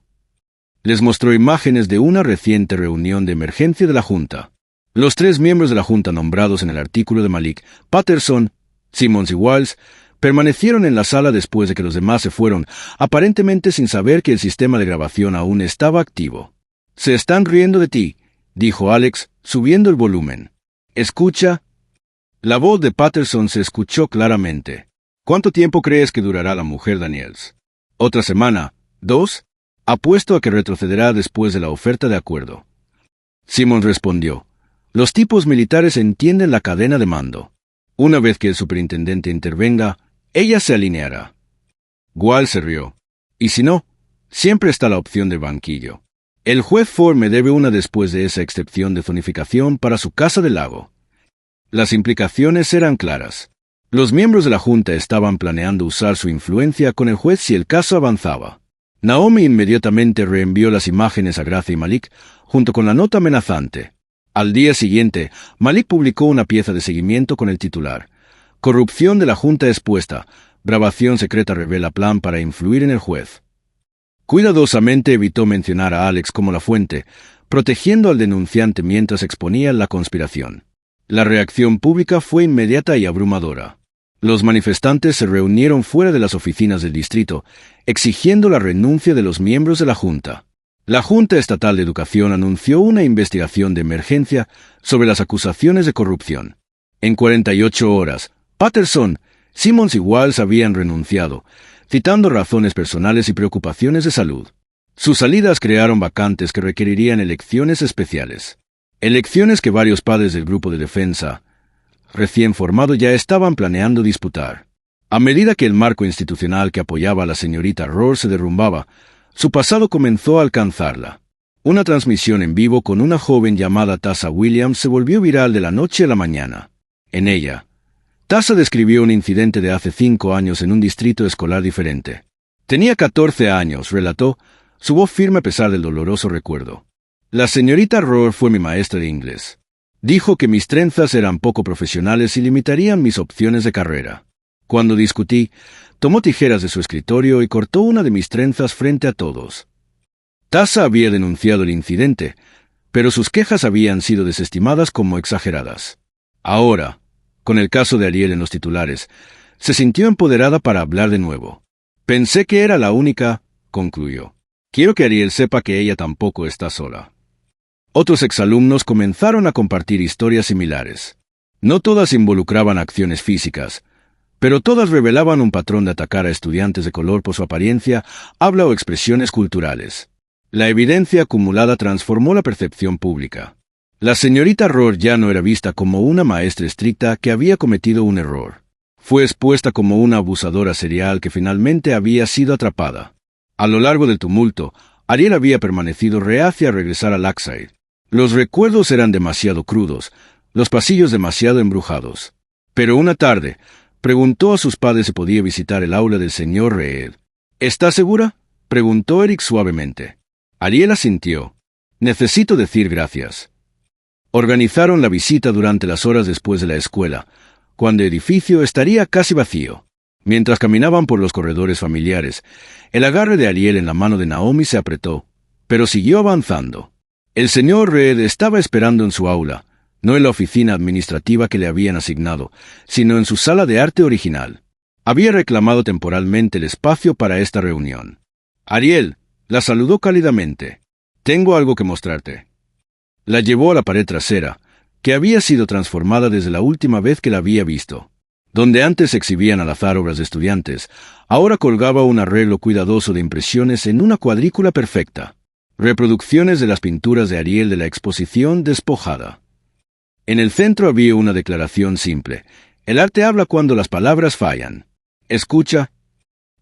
S1: Les mostró imágenes de una reciente reunión de emergencia de la Junta. Los 3 miembros de la Junta nombrados en el artículo de Malik, Patterson, Simmons y Wiles, permanecieron en la sala después de que los demás se fueron, aparentemente sin saber que el sistema de grabación aún estaba activo. «Se están riendo de ti», dijo Alex, subiendo el volumen. «Escucha». La voz de Patterson se escuchó claramente. «¿Cuánto tiempo crees que durará la mujer Daniels? ¿Otra semana? 2? Apuesto a que retrocederá después de la oferta de acuerdo». Simmons respondió: «Los tipos militares entienden la cadena de mando. Una vez que el superintendente intervenga, ella se alineará». Wiles se rió. «Y si no, siempre está la opción del banquillo. El juez Ford me debe una después de esa excepción de zonificación para su casa del lago». Las implicaciones eran claras. Los miembros de la Junta estaban planeando usar su influencia con el juez si el caso avanzaba. Naomi inmediatamente reenvió las imágenes a Gracia y Malik, junto con la nota amenazante. Al día siguiente, Malik publicó una pieza de seguimiento con el titular: «Corrupción de la Junta expuesta. Grabación secreta revela plan para influir en el juez». Cuidadosamente evitó mencionar a Alex como la fuente, protegiendo al denunciante mientras exponía la conspiración. La reacción pública fue inmediata y abrumadora. Los manifestantes se reunieron fuera de las oficinas del distrito, exigiendo la renuncia de los miembros de la Junta. La Junta Estatal de Educación anunció una investigación de emergencia sobre las acusaciones de corrupción. En 48 horas, Patterson, Simmons y Wiles habían renunciado, citando razones personales y preocupaciones de salud. Sus salidas crearon vacantes que requerirían elecciones especiales. Elecciones que varios padres del grupo de defensa, recién formado, ya estaban planeando disputar. A medida que el marco institucional que apoyaba a la señorita Rohr se derrumbaba, su pasado comenzó a alcanzarla. Una transmisión en vivo con una joven llamada Tassa Williams se volvió viral de la noche a la mañana. En ella, Tassa describió un incidente de hace 5 años en un distrito escolar diferente. «Tenía 14 años», relató, su voz firme a pesar del doloroso recuerdo. «La señorita Rohr fue mi maestra de inglés. Dijo que mis trenzas eran poco profesionales y limitarían mis opciones de carrera. Cuando discutí, tomó tijeras de su escritorio y cortó una de mis trenzas frente a todos». Tassa había denunciado el incidente, pero sus quejas habían sido desestimadas como exageradas. Ahora, con el caso de Ariel en los titulares, se sintió empoderada para hablar de nuevo. «Pensé que era la única», concluyó. «Quiero que Ariel sepa que ella tampoco está sola». Otros exalumnos comenzaron a compartir historias similares. No todas involucraban acciones físicas, pero todas revelaban un patrón de atacar a estudiantes de color por su apariencia, habla o expresiones culturales. La evidencia acumulada transformó la percepción pública. La señorita Rohr ya no era vista como una maestra estricta que había cometido un error. Fue expuesta como una abusadora serial que finalmente había sido atrapada. A lo largo del tumulto, Ariel había permanecido reacia a regresar a Lakeside. Los recuerdos eran demasiado crudos, los pasillos demasiado embrujados. Pero una tarde, preguntó a sus padres si podía visitar el aula del señor Reed. «¿Estás segura?», preguntó Eric suavemente. Ariel asintió. «Necesito decir gracias». Organizaron la visita durante las horas después de la escuela, cuando el edificio estaría casi vacío. Mientras caminaban por los corredores familiares, el agarre de Ariel en la mano de Naomi se apretó, pero siguió avanzando. El señor Reed estaba esperando en su aula, no en la oficina administrativa que le habían asignado, sino en su sala de arte original. Había reclamado temporalmente el espacio para esta reunión. «Ariel», la saludó cálidamente. «Tengo algo que mostrarte». La llevó a la pared trasera, que había sido transformada desde la última vez que la había visto. Donde antes se exhibían al azar obras de estudiantes, ahora colgaba un arreglo cuidadoso de impresiones en una cuadrícula perfecta. Reproducciones de las pinturas de Ariel de la exposición despojada. En el centro había una declaración simple: «El arte habla cuando las palabras fallan». «Escucha».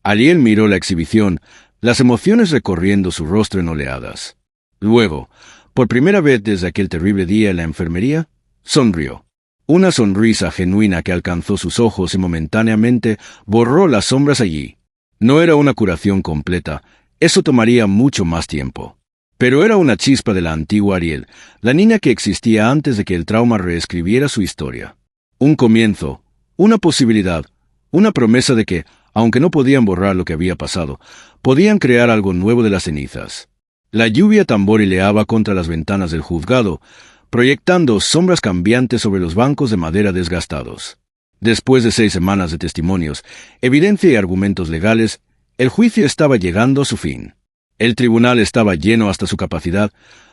S1: Ariel miró la exhibición, las emociones recorriendo su rostro en oleadas. Luego, por primera vez desde aquel terrible día en la enfermería, sonrió. Una sonrisa genuina que alcanzó sus ojos y momentáneamente borró las sombras allí. No era una curación completa, eso tomaría mucho más tiempo. Pero era una chispa de la antigua Ariel, la niña que existía antes de que el trauma reescribiera su historia. Un comienzo, una posibilidad, una promesa de que, Aunque no podían borrar lo que había pasado, podían crear algo nuevo de las cenizas. La lluvia tamborileaba contra las ventanas del juzgado, proyectando sombras cambiantes sobre los bancos de madera desgastados. Después de 6 semanas de testimonios, evidencia y argumentos legales, el juicio estaba llegando a su fin. El tribunal estaba lleno hasta su capacidad,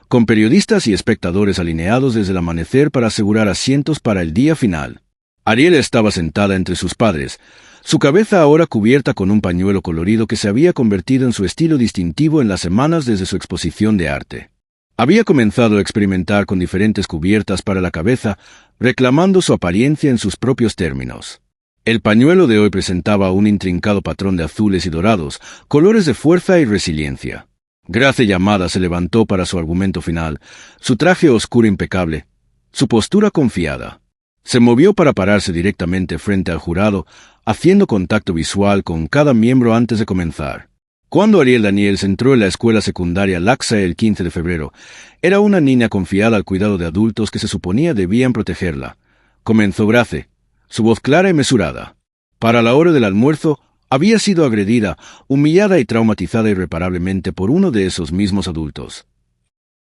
S1: con periodistas y espectadores alineados desde el amanecer para asegurar asientos para el día final. Ariel estaba sentada entre sus padres, su cabeza ahora cubierta con un pañuelo colorido que se había convertido en su estilo distintivo en las semanas desde su exposición de arte. Había comenzado a experimentar con diferentes cubiertas para la cabeza, reclamando su apariencia en sus propios términos. El pañuelo de hoy presentaba un intrincado patrón de azules y dorados, colores de fuerza y resiliencia. Grace Yamada se levantó para su argumento final, su traje oscuro impecable, su postura confiada. Se movió para pararse directamente frente al jurado, haciendo contacto visual con cada miembro antes de comenzar. Cuando Ariel Daniels entró en la escuela secundaria Laxa el 15 de febrero, era una niña confiada al cuidado de adultos que se suponía debían protegerla. Comenzó Grace, su voz clara y mesurada. Para la hora del almuerzo, había sido agredida, humillada y traumatizada irreparablemente por uno de esos mismos adultos.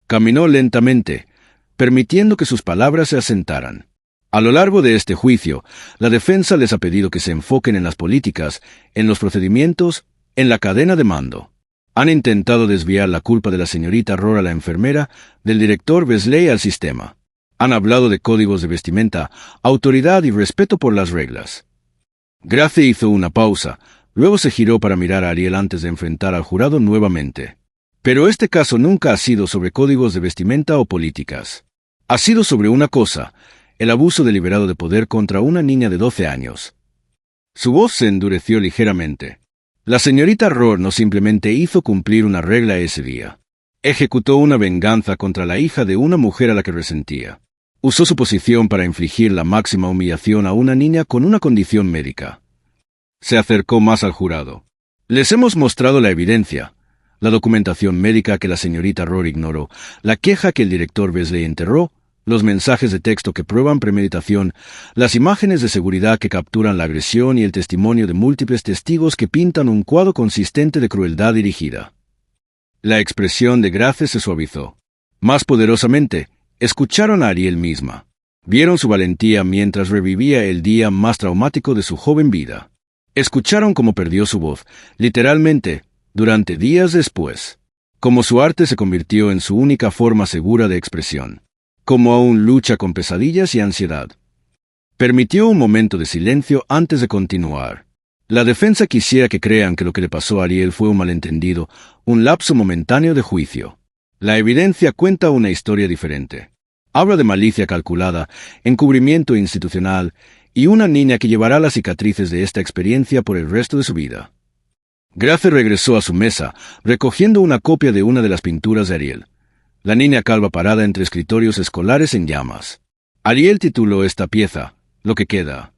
S1: Caminó lentamente, permitiendo que sus palabras se asentaran. A lo largo de este juicio, la defensa les ha pedido que se enfoquen en las políticas, en los procedimientos, en la cadena de mando. Han intentado desviar la culpa de la señorita Rohr, la enfermera, del director Wesley al sistema. Han hablado de códigos de vestimenta, autoridad y respeto por las reglas. Grace hizo una pausa, luego se giró para mirar a Ariel antes de enfrentar al jurado nuevamente. Pero este caso nunca ha sido sobre códigos de vestimenta o políticas. Ha sido sobre una cosa: el abuso deliberado de poder contra una niña de 12 años. Su voz se endureció ligeramente. La señorita Rohr no simplemente hizo cumplir una regla ese día. Ejecutó una venganza contra la hija de una mujer a la que resentía. Usó su posición para infligir la máxima humillación a una niña con una condición médica. Se acercó más al jurado. Les hemos mostrado la evidencia, la documentación médica que la señorita Rohr ignoró, la queja que el director Wesley enterró, los mensajes de texto que prueban premeditación, las imágenes de seguridad que capturan la agresión y el testimonio de múltiples testigos que pintan un cuadro consistente de crueldad dirigida. La expresión de Grace se suavizó. Más poderosamente, escucharon a Ariel misma. Vieron su valentía mientras revivía el día más traumático de su joven vida. Escucharon cómo perdió su voz, literalmente, durante días después. Cómo su arte se convirtió en su única forma segura de expresión. Cómo aún lucha con pesadillas y ansiedad. Permitió un momento de silencio antes de continuar. La defensa quisiera que crean que lo que le pasó a Ariel fue un malentendido, un lapso momentáneo de juicio. La evidencia cuenta una historia diferente. Habla de malicia calculada, encubrimiento institucional y una niña que llevará las cicatrices de esta experiencia por el resto de su vida. Grace regresó a su mesa, recogiendo una copia de una de las pinturas de Ariel. La niña calva parada entre escritorios escolares en llamas. Ariel tituló esta pieza, Lo que queda.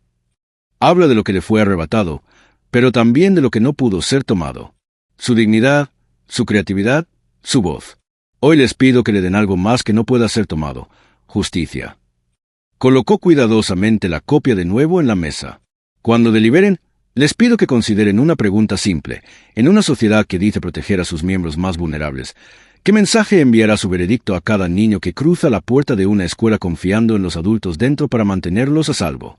S1: Habla de lo que le fue arrebatado, pero también de lo que no pudo ser tomado. Su dignidad, su creatividad, su voz. Hoy les pido que le den algo más que no pueda ser tomado: justicia. Colocó cuidadosamente la copia de nuevo en la mesa. Cuando deliberen, les pido que consideren una pregunta simple. En una sociedad que dice proteger a sus miembros más vulnerables, ¿qué mensaje enviará su veredicto a cada niño que cruza la puerta de una escuela confiando en los adultos dentro para mantenerlos a salvo?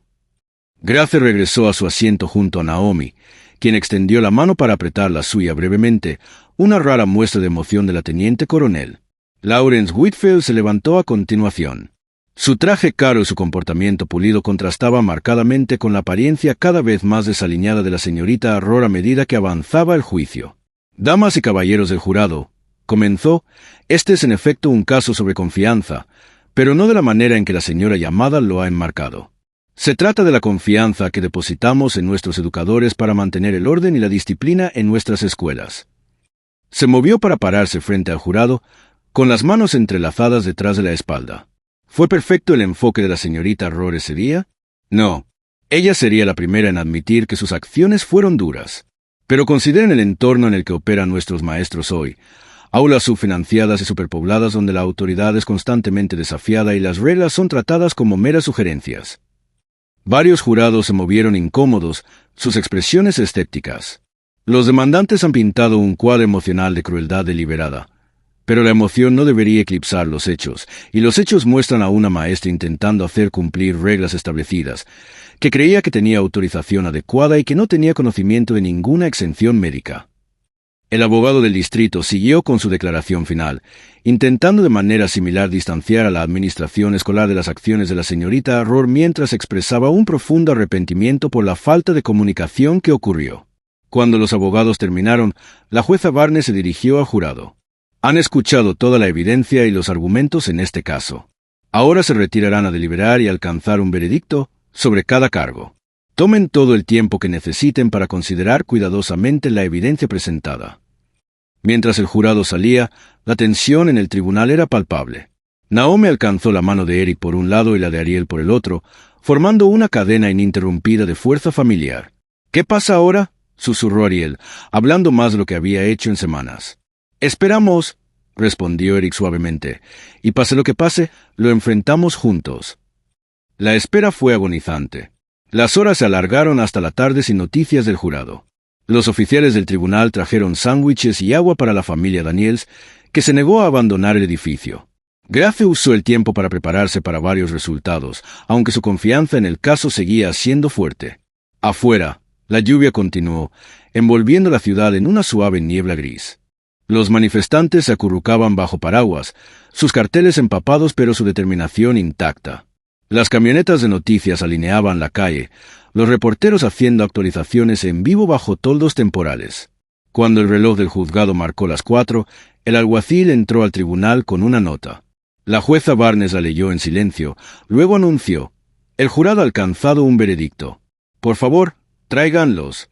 S1: Grace regresó a su asiento junto a Naomi, quien extendió la mano para apretar la suya brevemente, una rara muestra de emoción de la teniente coronel. Lawrence Whitfield se levantó a continuación. Su traje caro y su comportamiento pulido contrastaba marcadamente con la apariencia cada vez más desaliñada de la señorita Rohr a medida que avanzaba el juicio. Damas y caballeros del jurado, comenzó, este es en efecto un caso sobre confianza, pero no de la manera en que la señora Yamada lo ha enmarcado. Se trata de la confianza que depositamos en nuestros educadores para mantener el orden y la disciplina en nuestras escuelas. Se movió para pararse frente al jurado, con las manos entrelazadas detrás de la espalda. ¿Fue perfecto el enfoque de la señorita Rohr ese día? No. Ella sería la primera en admitir que sus acciones fueron duras. Pero consideren el entorno en el que operan nuestros maestros hoy. Aulas subfinanciadas y superpobladas donde la autoridad es constantemente desafiada y las reglas son tratadas como meras sugerencias. Varios jurados se movieron incómodos, sus expresiones escépticas. Los demandantes han pintado un cuadro emocional de crueldad deliberada, pero la emoción no debería eclipsar los hechos, y los hechos muestran a una maestra intentando hacer cumplir reglas establecidas, que creía que tenía autorización adecuada y que no tenía conocimiento de ninguna exención médica. El abogado del distrito siguió con su declaración final, intentando de manera similar distanciar a la administración escolar de las acciones de la señorita Rohr mientras expresaba un profundo arrepentimiento por la falta de comunicación que ocurrió. Cuando los abogados terminaron, la jueza Barnes se dirigió al jurado. Han escuchado toda la evidencia y los argumentos en este caso. Ahora se retirarán a deliberar y alcanzar un veredicto sobre cada cargo. Tomen todo el tiempo que necesiten para considerar cuidadosamente la evidencia presentada. Mientras el jurado salía, la tensión en el tribunal era palpable. Naomi alcanzó la mano de Eric por un lado y la de Ariel por el otro, formando una cadena ininterrumpida de fuerza familiar. «¿Qué pasa ahora?», susurró Ariel, hablando más de lo que había hecho en semanas. «Esperamos», respondió Eric suavemente, «y pase lo que pase, lo enfrentamos juntos». La espera fue agonizante. Las horas se alargaron hasta la tarde sin noticias del jurado. Los oficiales del tribunal trajeron sándwiches y agua para la familia Daniels, que se negó a abandonar el edificio. Grafe usó el tiempo para prepararse para varios resultados, aunque su confianza en el caso seguía siendo fuerte. Afuera, la lluvia continuó, envolviendo la ciudad en una suave niebla gris. Los manifestantes se acurrucaban bajo paraguas, sus carteles empapados pero su determinación intacta. Las camionetas de noticias alineaban la calle, los reporteros haciendo actualizaciones en vivo bajo toldos temporales. Cuando el reloj del juzgado marcó las 4, el alguacil entró al tribunal con una nota. La jueza Barnes la leyó en silencio, luego anunció: «El jurado ha alcanzado un veredicto. Por favor, tráiganlos».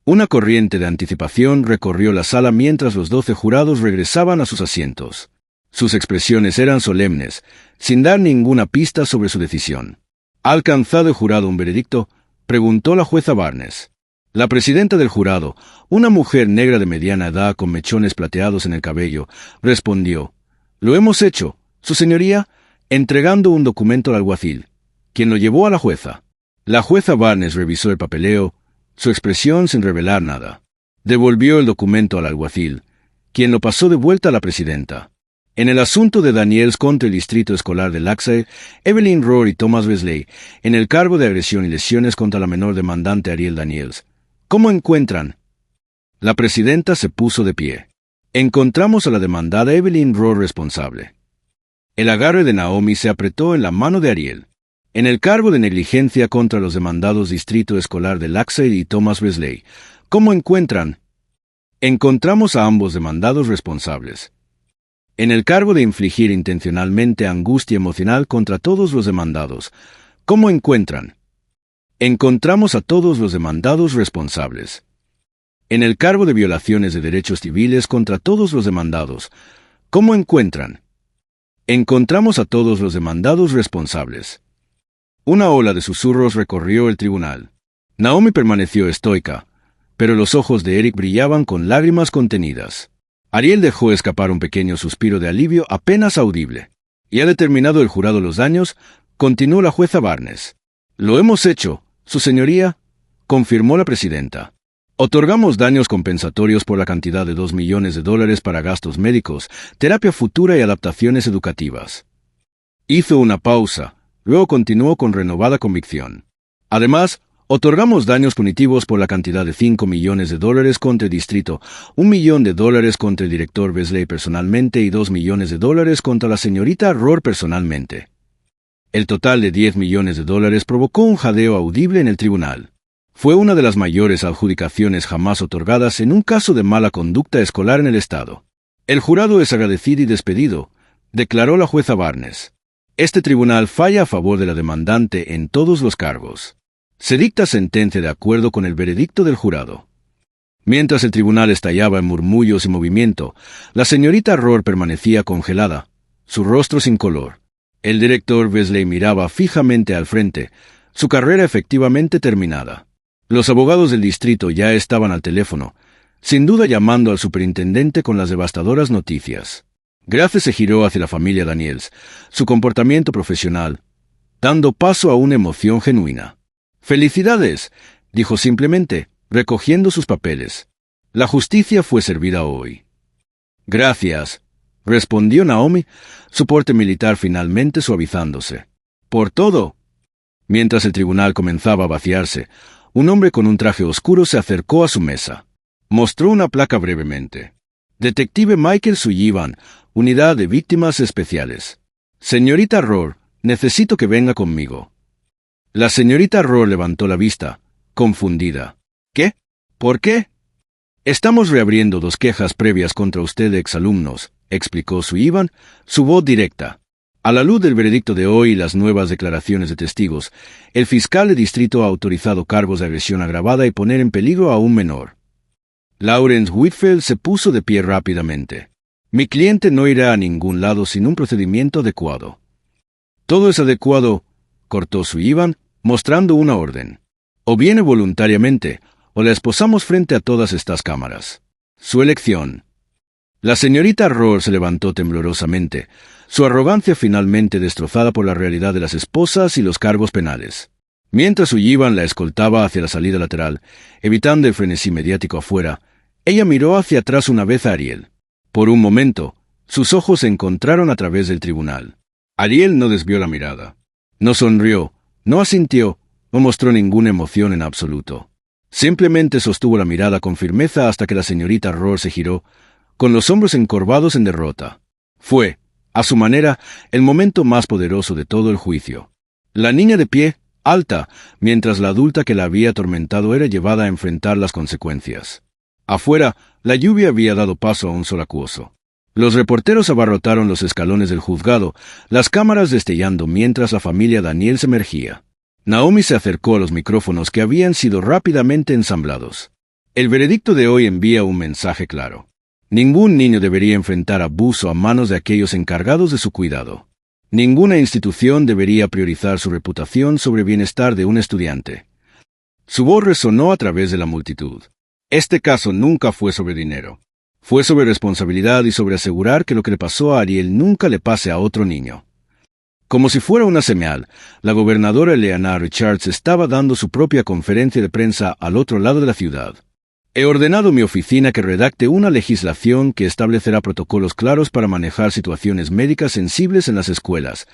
S1: Una corriente de anticipación recorrió la sala mientras los 12 jurados regresaban a sus asientos. Sus expresiones eran solemnes, sin dar ninguna pista sobre su decisión. ¿Ha alcanzado el jurado un veredicto?, preguntó la jueza Barnes. La presidenta del jurado, una mujer negra de mediana edad con mechones plateados en el cabello, respondió: «Lo hemos hecho, su señoría», entregando un documento al alguacil, quien lo llevó a la jueza. La jueza Barnes revisó el papeleo, su expresión sin revelar nada. Devolvió el documento al alguacil, quien lo pasó de vuelta a la presidenta. En el asunto de Daniels contra el distrito escolar de Laxey, Evelyn Rohr y Thomas Wesley, en el cargo de agresión y lesiones contra la menor demandante Ariel Daniels, ¿cómo encuentran? La presidenta se puso de pie. Encontramos a la demandada Evelyn Rohr responsable. El agarre de Naomi se apretó en la mano de Ariel. En el cargo de negligencia contra los demandados distrito escolar de Laxey y Thomas Wesley, ¿cómo encuentran? Encontramos a ambos demandados responsables. En el cargo de infligir intencionalmente angustia emocional contra todos los demandados, ¿cómo encuentran? Encontramos a todos los demandados responsables. En el cargo de violaciones de derechos civiles contra todos los demandados, ¿cómo encuentran? Encontramos a todos los demandados responsables. Una ola de susurros recorrió el tribunal. Naomi permaneció estoica, pero los ojos de Eric brillaban con lágrimas contenidas. Ariel dejó escapar un pequeño suspiro de alivio apenas audible. «¿Y ha determinado el jurado los daños?», continuó la jueza Barnes. «Lo hemos hecho, su señoría», confirmó la presidenta. «Otorgamos daños compensatorios por la cantidad de $2 millones para gastos médicos, terapia futura y adaptaciones educativas». Hizo una pausa, luego continuó con renovada convicción. «Además, otorgamos daños punitivos por la cantidad de $5 millones contra el distrito, $1 millón contra el director Wesley personalmente y $2 millones contra la señorita Rohr personalmente». El total de $10 millones provocó un jadeo audible en el tribunal. Fue una de las mayores adjudicaciones jamás otorgadas en un caso de mala conducta escolar en el estado. «El jurado es agradecido y despedido», declaró la jueza Barnes. «Este tribunal falla a favor de la demandante en todos los cargos. Se dicta sentencia de acuerdo con el veredicto del jurado». Mientras el tribunal estallaba en murmullos y movimiento, la señorita Rohr permanecía congelada, su rostro sin color. El director Wesley miraba fijamente al frente, su carrera efectivamente terminada. Los abogados del distrito ya estaban al teléfono, sin duda llamando al superintendente con las devastadoras noticias. Grafe se giró hacia la familia Daniels. Su comportamiento profesional, dando paso a una emoción genuina. «¡Felicidades!», dijo simplemente, recogiendo sus papeles. «La justicia fue servida hoy». «Gracias», respondió Naomi, su porte militar finalmente suavizándose. «Por todo». Mientras el tribunal comenzaba a vaciarse, un hombre con un traje oscuro se acercó a su mesa. Mostró una placa brevemente. «Detective Michael Sullivan, Unidad de Víctimas Especiales». «Señorita Rohr, necesito que venga conmigo». La señorita Rohr levantó la vista, confundida. «¿Qué? ¿Por qué?» «Estamos reabriendo 2 quejas previas contra usted de exalumnos», explicó Sullivan, su voz directa. «A la luz del veredicto de hoy y las nuevas declaraciones de testigos, el fiscal de distrito ha autorizado cargos de agresión agravada y poner en peligro a un menor». Lawrence Whitfield se puso de pie rápidamente. «Mi cliente no irá a ningún lado sin un procedimiento adecuado». «Todo es adecuado», cortó Sullivan, mostrando una orden. «O viene voluntariamente, o la esposamos frente a todas estas cámaras. Su elección». La señorita Rohr se levantó temblorosamente, su arrogancia finalmente destrozada por la realidad de las esposas y los cargos penales. Mientras Sullivan la escoltaba hacia la salida lateral, evitando el frenesí mediático afuera, ella miró hacia atrás una vez a Ariel. Por un momento, sus ojos se encontraron a través del tribunal. Ariel no desvió la mirada. No sonrió, no asintió, no mostró ninguna emoción en absoluto. Simplemente sostuvo la mirada con firmeza hasta que la señorita Rohr se giró, con los hombros encorvados en derrota. Fue, a su manera, el momento más poderoso de todo el juicio. La niña de pie, alta, mientras la adulta que la había atormentado era llevada a enfrentar las consecuencias. Afuera, la lluvia había dado paso a un sol acuoso. Los reporteros abarrotaron los escalones del juzgado, las cámaras destellando mientras la familia Daniel se emergía. Naomi se acercó a los micrófonos que habían sido rápidamente ensamblados. El veredicto de hoy envía un mensaje claro. Ningún niño debería enfrentar abuso a manos de aquellos encargados de su cuidado. Ninguna institución debería priorizar su reputación sobre el bienestar de un estudiante. Su voz resonó a través de la multitud. Este caso nunca fue sobre dinero. Fue sobre responsabilidad y sobre asegurar que lo que le pasó a Ariel nunca le pase a otro niño. Como si fuera una señal, la gobernadora Eleanor Richards estaba dando su propia conferencia de prensa al otro lado de la ciudad. «He ordenado a mi oficina que redacte una legislación que establecerá protocolos claros para manejar situaciones médicas sensibles en las escuelas»,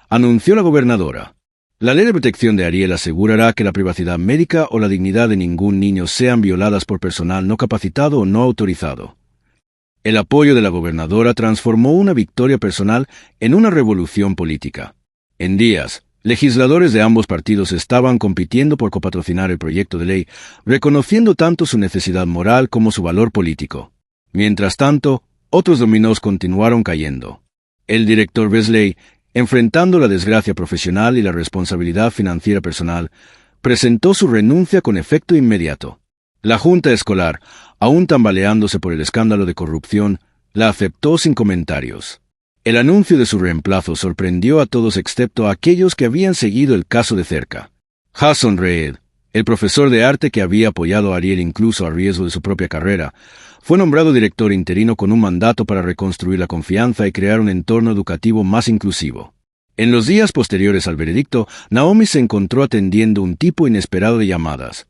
S1: anunció la gobernadora. «La ley de protección de Ariel asegurará que la privacidad médica o la dignidad de ningún niño sean violadas por personal no capacitado o no autorizado». El apoyo de la gobernadora transformó una victoria personal en una revolución política. En días, legisladores de ambos partidos estaban compitiendo por copatrocinar el proyecto de ley, reconociendo tanto su necesidad moral como su valor político. Mientras tanto, otros dominós continuaron cayendo. El director Beasley, enfrentando la desgracia profesional y la responsabilidad financiera personal, presentó su renuncia con efecto inmediato. La junta escolar, aún tambaleándose por el escándalo de corrupción, la aceptó sin comentarios. El anuncio de su reemplazo sorprendió a todos excepto a aquellos que habían seguido el caso de cerca. Jason Reed, el profesor de arte que había apoyado a Ariel incluso a riesgo de su propia carrera, fue nombrado director interino con un mandato para reconstruir la confianza y crear un entorno educativo más inclusivo. En los días posteriores al veredicto, Naomi se encontró atendiendo un tipo inesperado de llamadas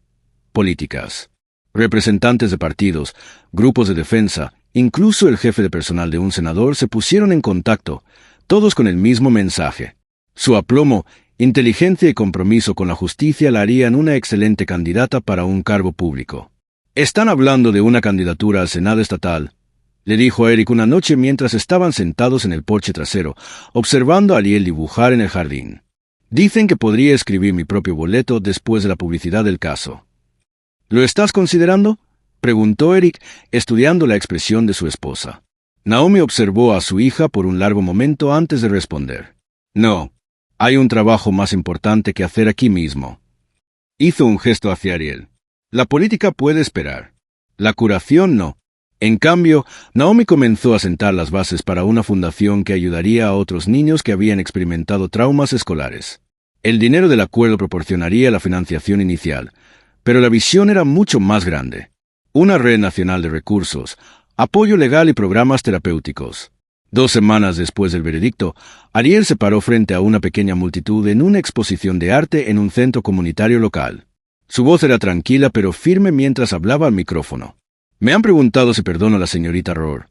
S1: políticas. Representantes de partidos, grupos de defensa, incluso el jefe de personal de un senador se pusieron en contacto, todos con el mismo mensaje. Su aplomo, inteligencia y compromiso con la justicia la harían una excelente candidata para un cargo público. «Están hablando de una candidatura al Senado estatal», le dijo a Eric una noche mientras estaban sentados en el porche trasero, observando a Ariel dibujar en el jardín. «Dicen que podría escribir mi propio boleto después de la publicidad del caso». «¿Lo estás considerando?», preguntó Eric, estudiando la expresión de su esposa. Naomi observó a su hija por un largo momento antes de responder. «No, hay un trabajo más importante que hacer aquí mismo». Hizo un gesto hacia Ariel. «La política puede esperar. La curación no». En cambio, Naomi comenzó a sentar las bases para una fundación que ayudaría a otros niños que habían experimentado traumas escolares. El dinero del acuerdo proporcionaría la financiación inicial, pero la visión era mucho más grande. Una red nacional de recursos, apoyo legal y programas terapéuticos. 2 semanas después del veredicto, Ariel se paró frente a una pequeña multitud en una exposición de arte en un centro comunitario local. Su voz era tranquila pero firme mientras hablaba al micrófono. «Me han preguntado si perdono a la señorita Rohr»,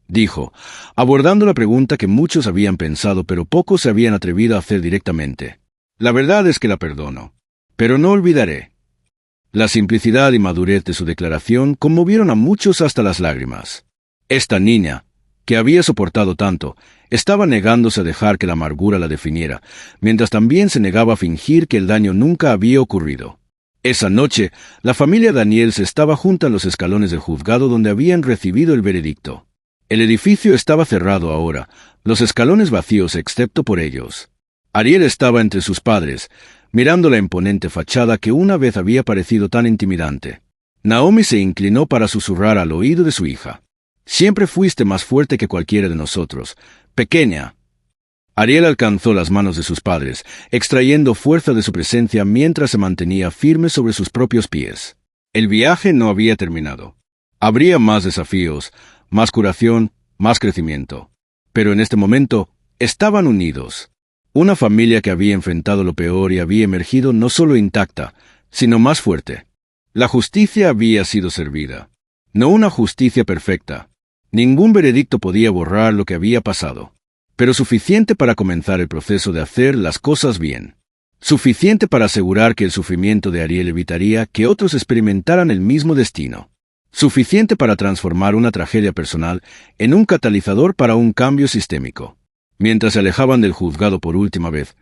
S1: dijo, abordando la pregunta que muchos habían pensado pero pocos se habían atrevido a hacer directamente. «La verdad es que la perdono, pero no olvidaré». La simplicidad y madurez de su declaración conmovieron a muchos hasta las lágrimas. Esta niña, que había soportado tanto, estaba negándose a dejar que la amargura la definiera, mientras también se negaba a fingir que el daño nunca había ocurrido. Esa noche, la familia Daniels estaba junto a los escalones del juzgado donde habían recibido el veredicto. El edificio estaba cerrado ahora, los escalones vacíos excepto por ellos. Ariel estaba entre sus padres, mirando la imponente fachada que una vez había parecido tan intimidante. Naomi se inclinó para susurrar al oído de su hija. «Siempre fuiste más fuerte que cualquiera de nosotros, pequeña». Ariel alcanzó las manos de sus padres, extrayendo fuerza de su presencia mientras se mantenía firme sobre sus propios pies. El viaje no había terminado. Habría más desafíos, más curación, más crecimiento. Pero en este momento, estaban unidos. Una familia que había enfrentado lo peor y había emergido no solo intacta, sino más fuerte. La justicia había sido servida. No una justicia perfecta. Ningún veredicto podía borrar lo que había pasado. Pero suficiente para comenzar el proceso de hacer las cosas bien. Suficiente para asegurar que el sufrimiento de Ariel evitaría que otros experimentaran el mismo destino. Suficiente para transformar una tragedia personal en un catalizador para un cambio sistémico. Mientras se alejaban del juzgado por última vez,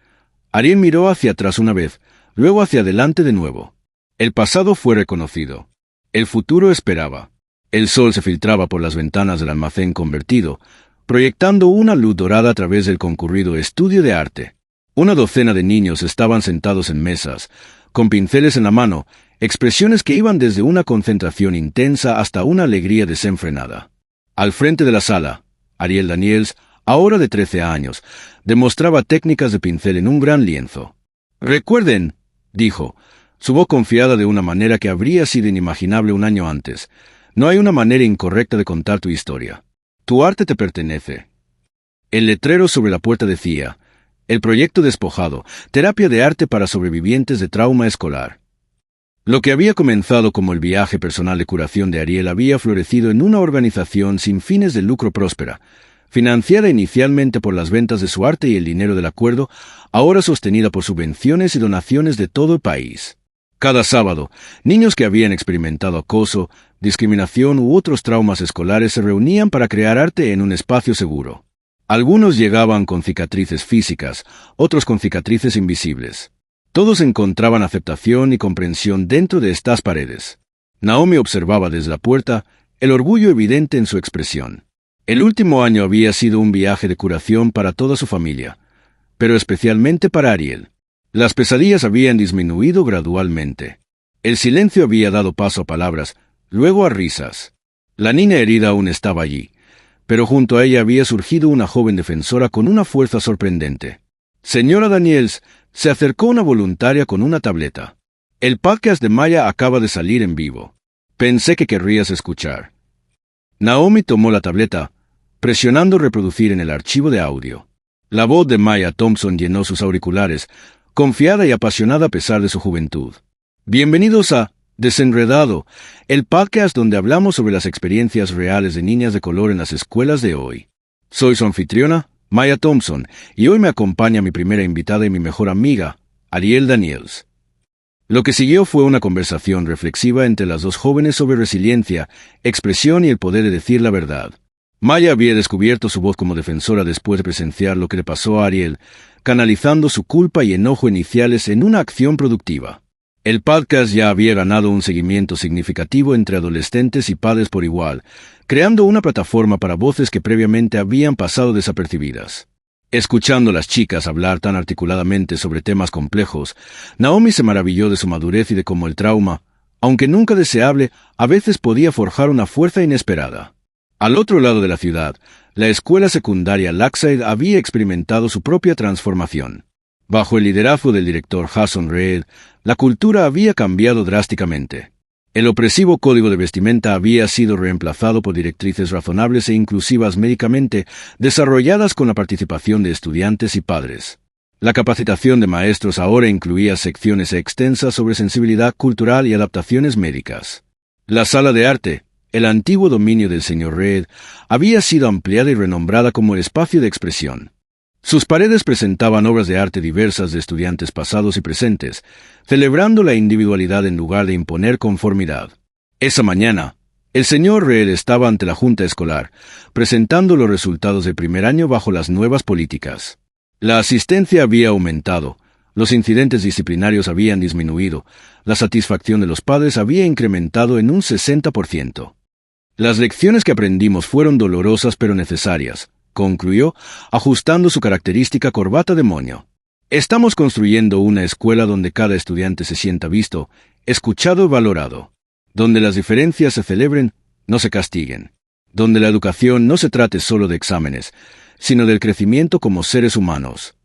S1: Ariel miró hacia atrás una vez, luego hacia adelante de nuevo. El pasado fue reconocido. El futuro esperaba. El sol se filtraba por las ventanas del almacén convertido, proyectando una luz dorada a través del concurrido estudio de arte. Una docena de niños estaban sentados en mesas, con pinceles en la mano, expresiones que iban desde una concentración intensa hasta una alegría desenfrenada. Al frente de la sala, Ariel Daniels, ahora de 13 años, demostraba técnicas de pincel en un gran lienzo. «Recuerden», dijo, su voz confiada de una manera que habría sido inimaginable un año antes, «no hay una manera incorrecta de contar tu historia. Tu arte te pertenece». El letrero sobre la puerta decía, «El proyecto despojado, terapia de arte para sobrevivientes de trauma escolar». Lo que había comenzado como el viaje personal de curación de Ariel había florecido en una organización sin fines de lucro próspera, financiada inicialmente por las ventas de su arte y el dinero del acuerdo, ahora sostenida por subvenciones y donaciones de todo el país. Cada sábado, niños que habían experimentado acoso, discriminación u otros traumas escolares se reunían para crear arte en un espacio seguro. Algunos llegaban con cicatrices físicas, otros con cicatrices invisibles. Todos encontraban aceptación y comprensión dentro de estas paredes. Naomi observaba desde la puerta, el orgullo evidente en su expresión. El último año había sido un viaje de curación para toda su familia, pero especialmente para Ariel. Las pesadillas habían disminuido gradualmente. El silencio había dado paso a palabras, luego a risas. La niña herida aún estaba allí, pero junto a ella había surgido una joven defensora con una fuerza sorprendente. «Señora Daniels», se acercó una voluntaria con una tableta. «El podcast de Maya acaba de salir en vivo. Pensé que querrías escuchar». Naomi tomó la tableta, presionando reproducir en el archivo de audio. La voz de Maya Thompson llenó sus auriculares, confiada y apasionada a pesar de su juventud. «Bienvenidos a Desenredado, el podcast donde hablamos sobre las experiencias reales de niñas de color en las escuelas de hoy. Soy su anfitriona, Maya Thompson, y hoy me acompaña mi primera invitada y mi mejor amiga, Ariel Daniels». Lo que siguió fue una conversación reflexiva entre las dos jóvenes sobre resiliencia, expresión y el poder de decir la verdad. Maya había descubierto su voz como defensora después de presenciar lo que le pasó a Ariel, canalizando su culpa y enojo iniciales en una acción productiva. El podcast ya había ganado un seguimiento significativo entre adolescentes y padres por igual, creando una plataforma para voces que previamente habían pasado desapercibidas. Escuchando a las chicas hablar tan articuladamente sobre temas complejos, Naomi se maravilló de su madurez y de cómo el trauma, aunque nunca deseable, a veces podía forjar una fuerza inesperada. Al otro lado de la ciudad, la escuela secundaria Lakeside había experimentado su propia transformación. Bajo el liderazgo del director Jason Reed, la cultura había cambiado drásticamente. El opresivo código de vestimenta había sido reemplazado por directrices razonables e inclusivas médicamente, desarrolladas con la participación de estudiantes y padres. La capacitación de maestros ahora incluía secciones extensas sobre sensibilidad cultural y adaptaciones médicas. La sala de arte, el antiguo dominio del señor Reed, había sido ampliada y renombrada como el espacio de expresión. Sus paredes presentaban obras de arte diversas de estudiantes pasados y presentes, celebrando la individualidad en lugar de imponer conformidad. Esa mañana, el señor Reed estaba ante la junta escolar, presentando los resultados del primer año bajo las nuevas políticas. La asistencia había aumentado, los incidentes disciplinarios habían disminuido, la satisfacción de los padres había incrementado en un 60%. Las lecciones que aprendimos fueron dolorosas pero necesarias, concluyó, ajustando su característica corbata de moño. Estamos construyendo una escuela donde cada estudiante se sienta visto, escuchado y valorado. Donde las diferencias se celebren, no se castiguen. Donde la educación no se trate solo de exámenes, sino del crecimiento como seres humanos.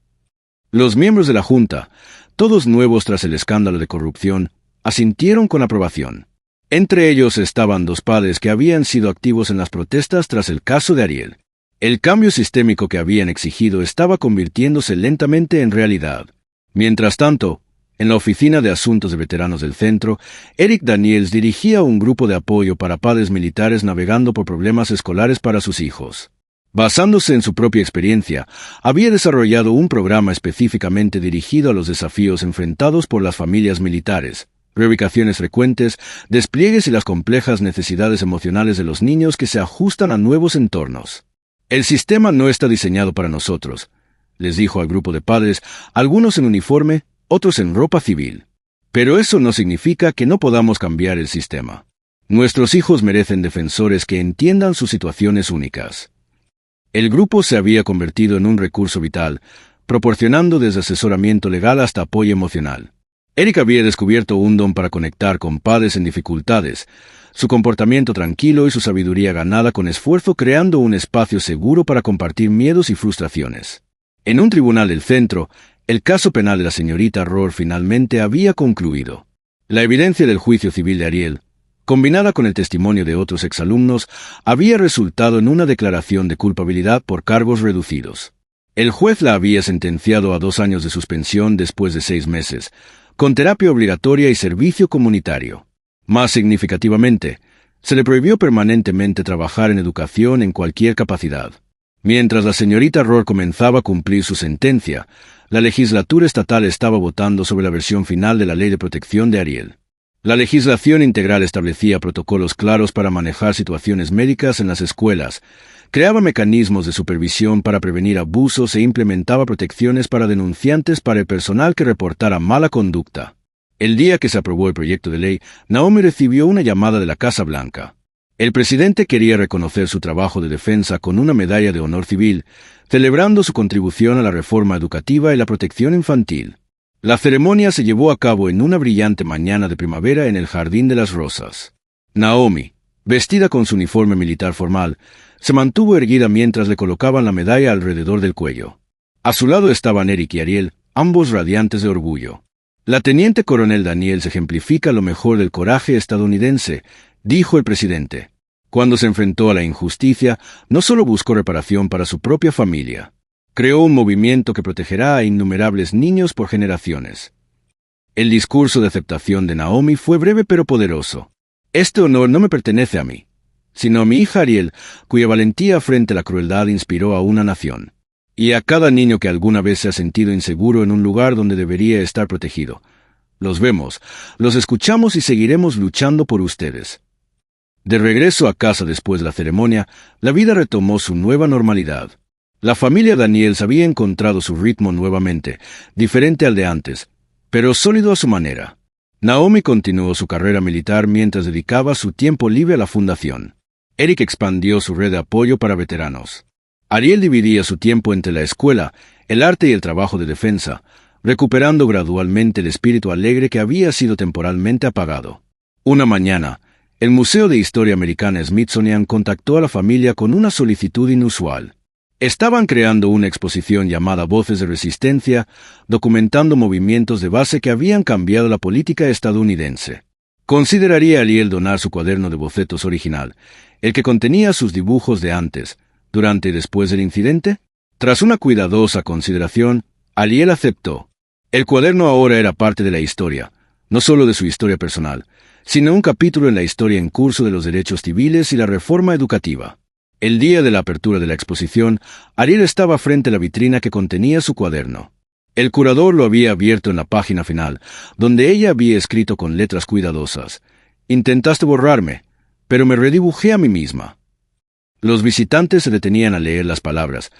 S1: Los miembros de la Junta, todos nuevos tras el escándalo de corrupción, asintieron con aprobación. Entre ellos estaban dos padres que habían sido activos en las protestas tras el caso de Ariel. El cambio sistémico que habían exigido estaba convirtiéndose lentamente en realidad. Mientras tanto, en la Oficina de Asuntos de Veteranos del Centro, Eric Daniels dirigía un grupo de apoyo para padres militares navegando por problemas escolares para sus hijos. Basándose en su propia experiencia, había desarrollado un programa específicamente dirigido a los desafíos enfrentados por las familias militares, reubicaciones frecuentes, despliegues y las complejas necesidades emocionales de los niños que se ajustan a nuevos entornos. El sistema no está diseñado para nosotros, les dijo al grupo de padres, algunos en uniforme, otros en ropa civil. Pero eso no significa que no podamos cambiar el sistema. Nuestros hijos merecen defensores que entiendan sus situaciones únicas. El grupo se había convertido en un recurso vital, proporcionando desde asesoramiento legal hasta apoyo emocional. Eric había descubierto un don para conectar con padres en dificultades, su comportamiento tranquilo y su sabiduría ganada con esfuerzo creando un espacio seguro para compartir miedos y frustraciones. En un tribunal del centro, el caso penal de la señorita Rohr finalmente había concluido. La evidencia del juicio civil de Ariel, combinada con el testimonio de otros exalumnos, había resultado en una declaración de culpabilidad por cargos reducidos. El juez la había sentenciado a 2 años de suspensión después de 6 meses, con terapia obligatoria y servicio comunitario. Más significativamente, se le prohibió permanentemente trabajar en educación en cualquier capacidad. Mientras la señorita Rohr comenzaba a cumplir su sentencia, la legislatura estatal estaba votando sobre la versión final de la Ley de Protección de Ariel. La legislación integral establecía protocolos claros para manejar situaciones médicas en las escuelas, creaba mecanismos de supervisión para prevenir abusos e implementaba protecciones para denunciantes para el personal que reportara mala conducta. El día que se aprobó el proyecto de ley, Naomi recibió una llamada de la Casa Blanca. El presidente quería reconocer su trabajo de defensa con una medalla de honor civil, celebrando su contribución a la reforma educativa y la protección infantil. La ceremonia se llevó a cabo en una brillante mañana de primavera en el Jardín de las Rosas. Naomi, vestida con su uniforme militar formal, se mantuvo erguida mientras le colocaban la medalla alrededor del cuello. A su lado estaban Eric y Ariel, ambos radiantes de orgullo. La teniente coronel Daniels ejemplifica lo mejor del coraje estadounidense, dijo el presidente. Cuando se enfrentó a la injusticia, no solo buscó reparación para su propia familia. Creó un movimiento que protegerá a innumerables niños por generaciones. El discurso de aceptación de Naomi fue breve pero poderoso. Este honor no me pertenece a mí, sino a mi hija Ariel, cuya valentía frente a la crueldad inspiró a una nación. Y a cada niño que alguna vez se ha sentido inseguro en un lugar donde debería estar protegido. Los vemos, los escuchamos y seguiremos luchando por ustedes. De regreso a casa después de la ceremonia, la vida retomó su nueva normalidad. La familia Daniels había encontrado su ritmo nuevamente, diferente al de antes, pero sólido a su manera. Naomi continuó su carrera militar mientras dedicaba su tiempo libre a la fundación. Eric expandió su red de apoyo para veteranos. Ariel dividía su tiempo entre la escuela, el arte y el trabajo de defensa, recuperando gradualmente el espíritu alegre que había sido temporalmente apagado. Una mañana, el Museo de Historia Americana Smithsonian contactó a la familia con una solicitud inusual. Estaban creando una exposición llamada Voces de Resistencia, documentando movimientos de base que habían cambiado la política estadounidense. ¿Consideraría Ariel donar su cuaderno de bocetos original, el que contenía sus dibujos de antes, durante y después del incidente? Tras una cuidadosa consideración, Ariel aceptó. El cuaderno ahora era parte de la historia, no solo de su historia personal, sino un capítulo en la historia en curso de los derechos civiles y la reforma educativa. El día de la apertura de la exposición, Ariel estaba frente a la vitrina que contenía su cuaderno. El curador lo había abierto en la página final, donde ella había escrito con letras cuidadosas: «Intentaste borrarme, pero me redibujé a mí misma». Los visitantes se detenían a leer las palabras,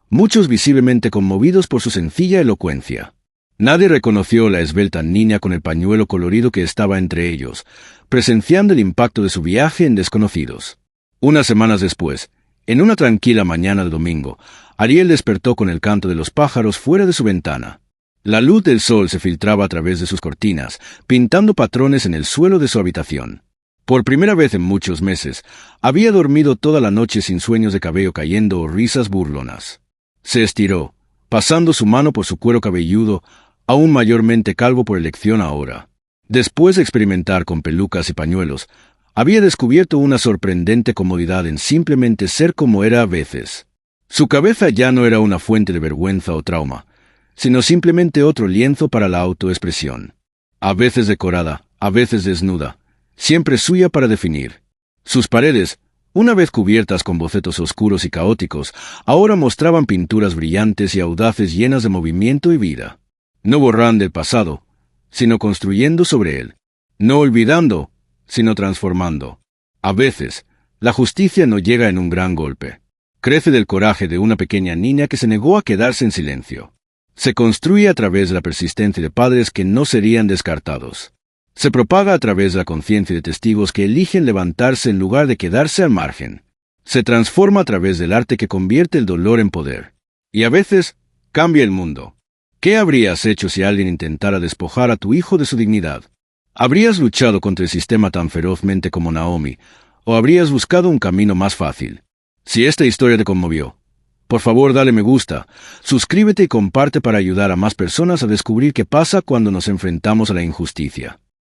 S1: muchos visiblemente conmovidos por su sencilla elocuencia. Nadie reconoció la esbelta niña con el pañuelo colorido que estaba entre ellos, presenciando el impacto de su viaje en desconocidos. Unas semanas después, en una tranquila mañana de domingo, Ariel despertó con el canto de los pájaros fuera de su ventana. La luz del sol se filtraba a través de sus cortinas, pintando patrones en el suelo de su habitación. Por primera vez en muchos meses, había dormido toda la noche sin sueños de cabello cayendo o risas burlonas. Se estiró, pasando su mano por su cuero cabelludo, aún mayormente calvo por elección ahora. Después de experimentar con pelucas y pañuelos, había descubierto una sorprendente comodidad en simplemente ser como era a veces. Su cabeza ya no era una fuente de vergüenza o trauma, sino simplemente otro lienzo para la autoexpresión. A veces decorada, a veces desnuda, siempre suya para definir. Sus paredes, una vez cubiertas con bocetos oscuros y caóticos, ahora mostraban pinturas brillantes y audaces llenas de movimiento y vida. No borran del pasado, sino construyendo sobre él. No olvidando, sino transformando. A veces, la justicia no llega en un gran golpe. Crece del coraje de una pequeña niña que se negó a quedarse en silencio. Se construye a través de la persistencia de padres que no serían descartados. Se propaga a través de la conciencia de testigos que eligen levantarse en lugar de quedarse al margen. Se transforma a través del arte que convierte el dolor en poder. Y a veces, cambia el mundo. ¿Qué habrías hecho si alguien intentara despojar a tu hijo de su dignidad? ¿Habrías luchado contra el sistema tan ferozmente como Naomi, o habrías buscado un camino más fácil? Si esta historia te conmovió, por favor dale me gusta, suscríbete y comparte para ayudar a más personas a descubrir qué pasa cuando nos enfrentamos a la injusticia.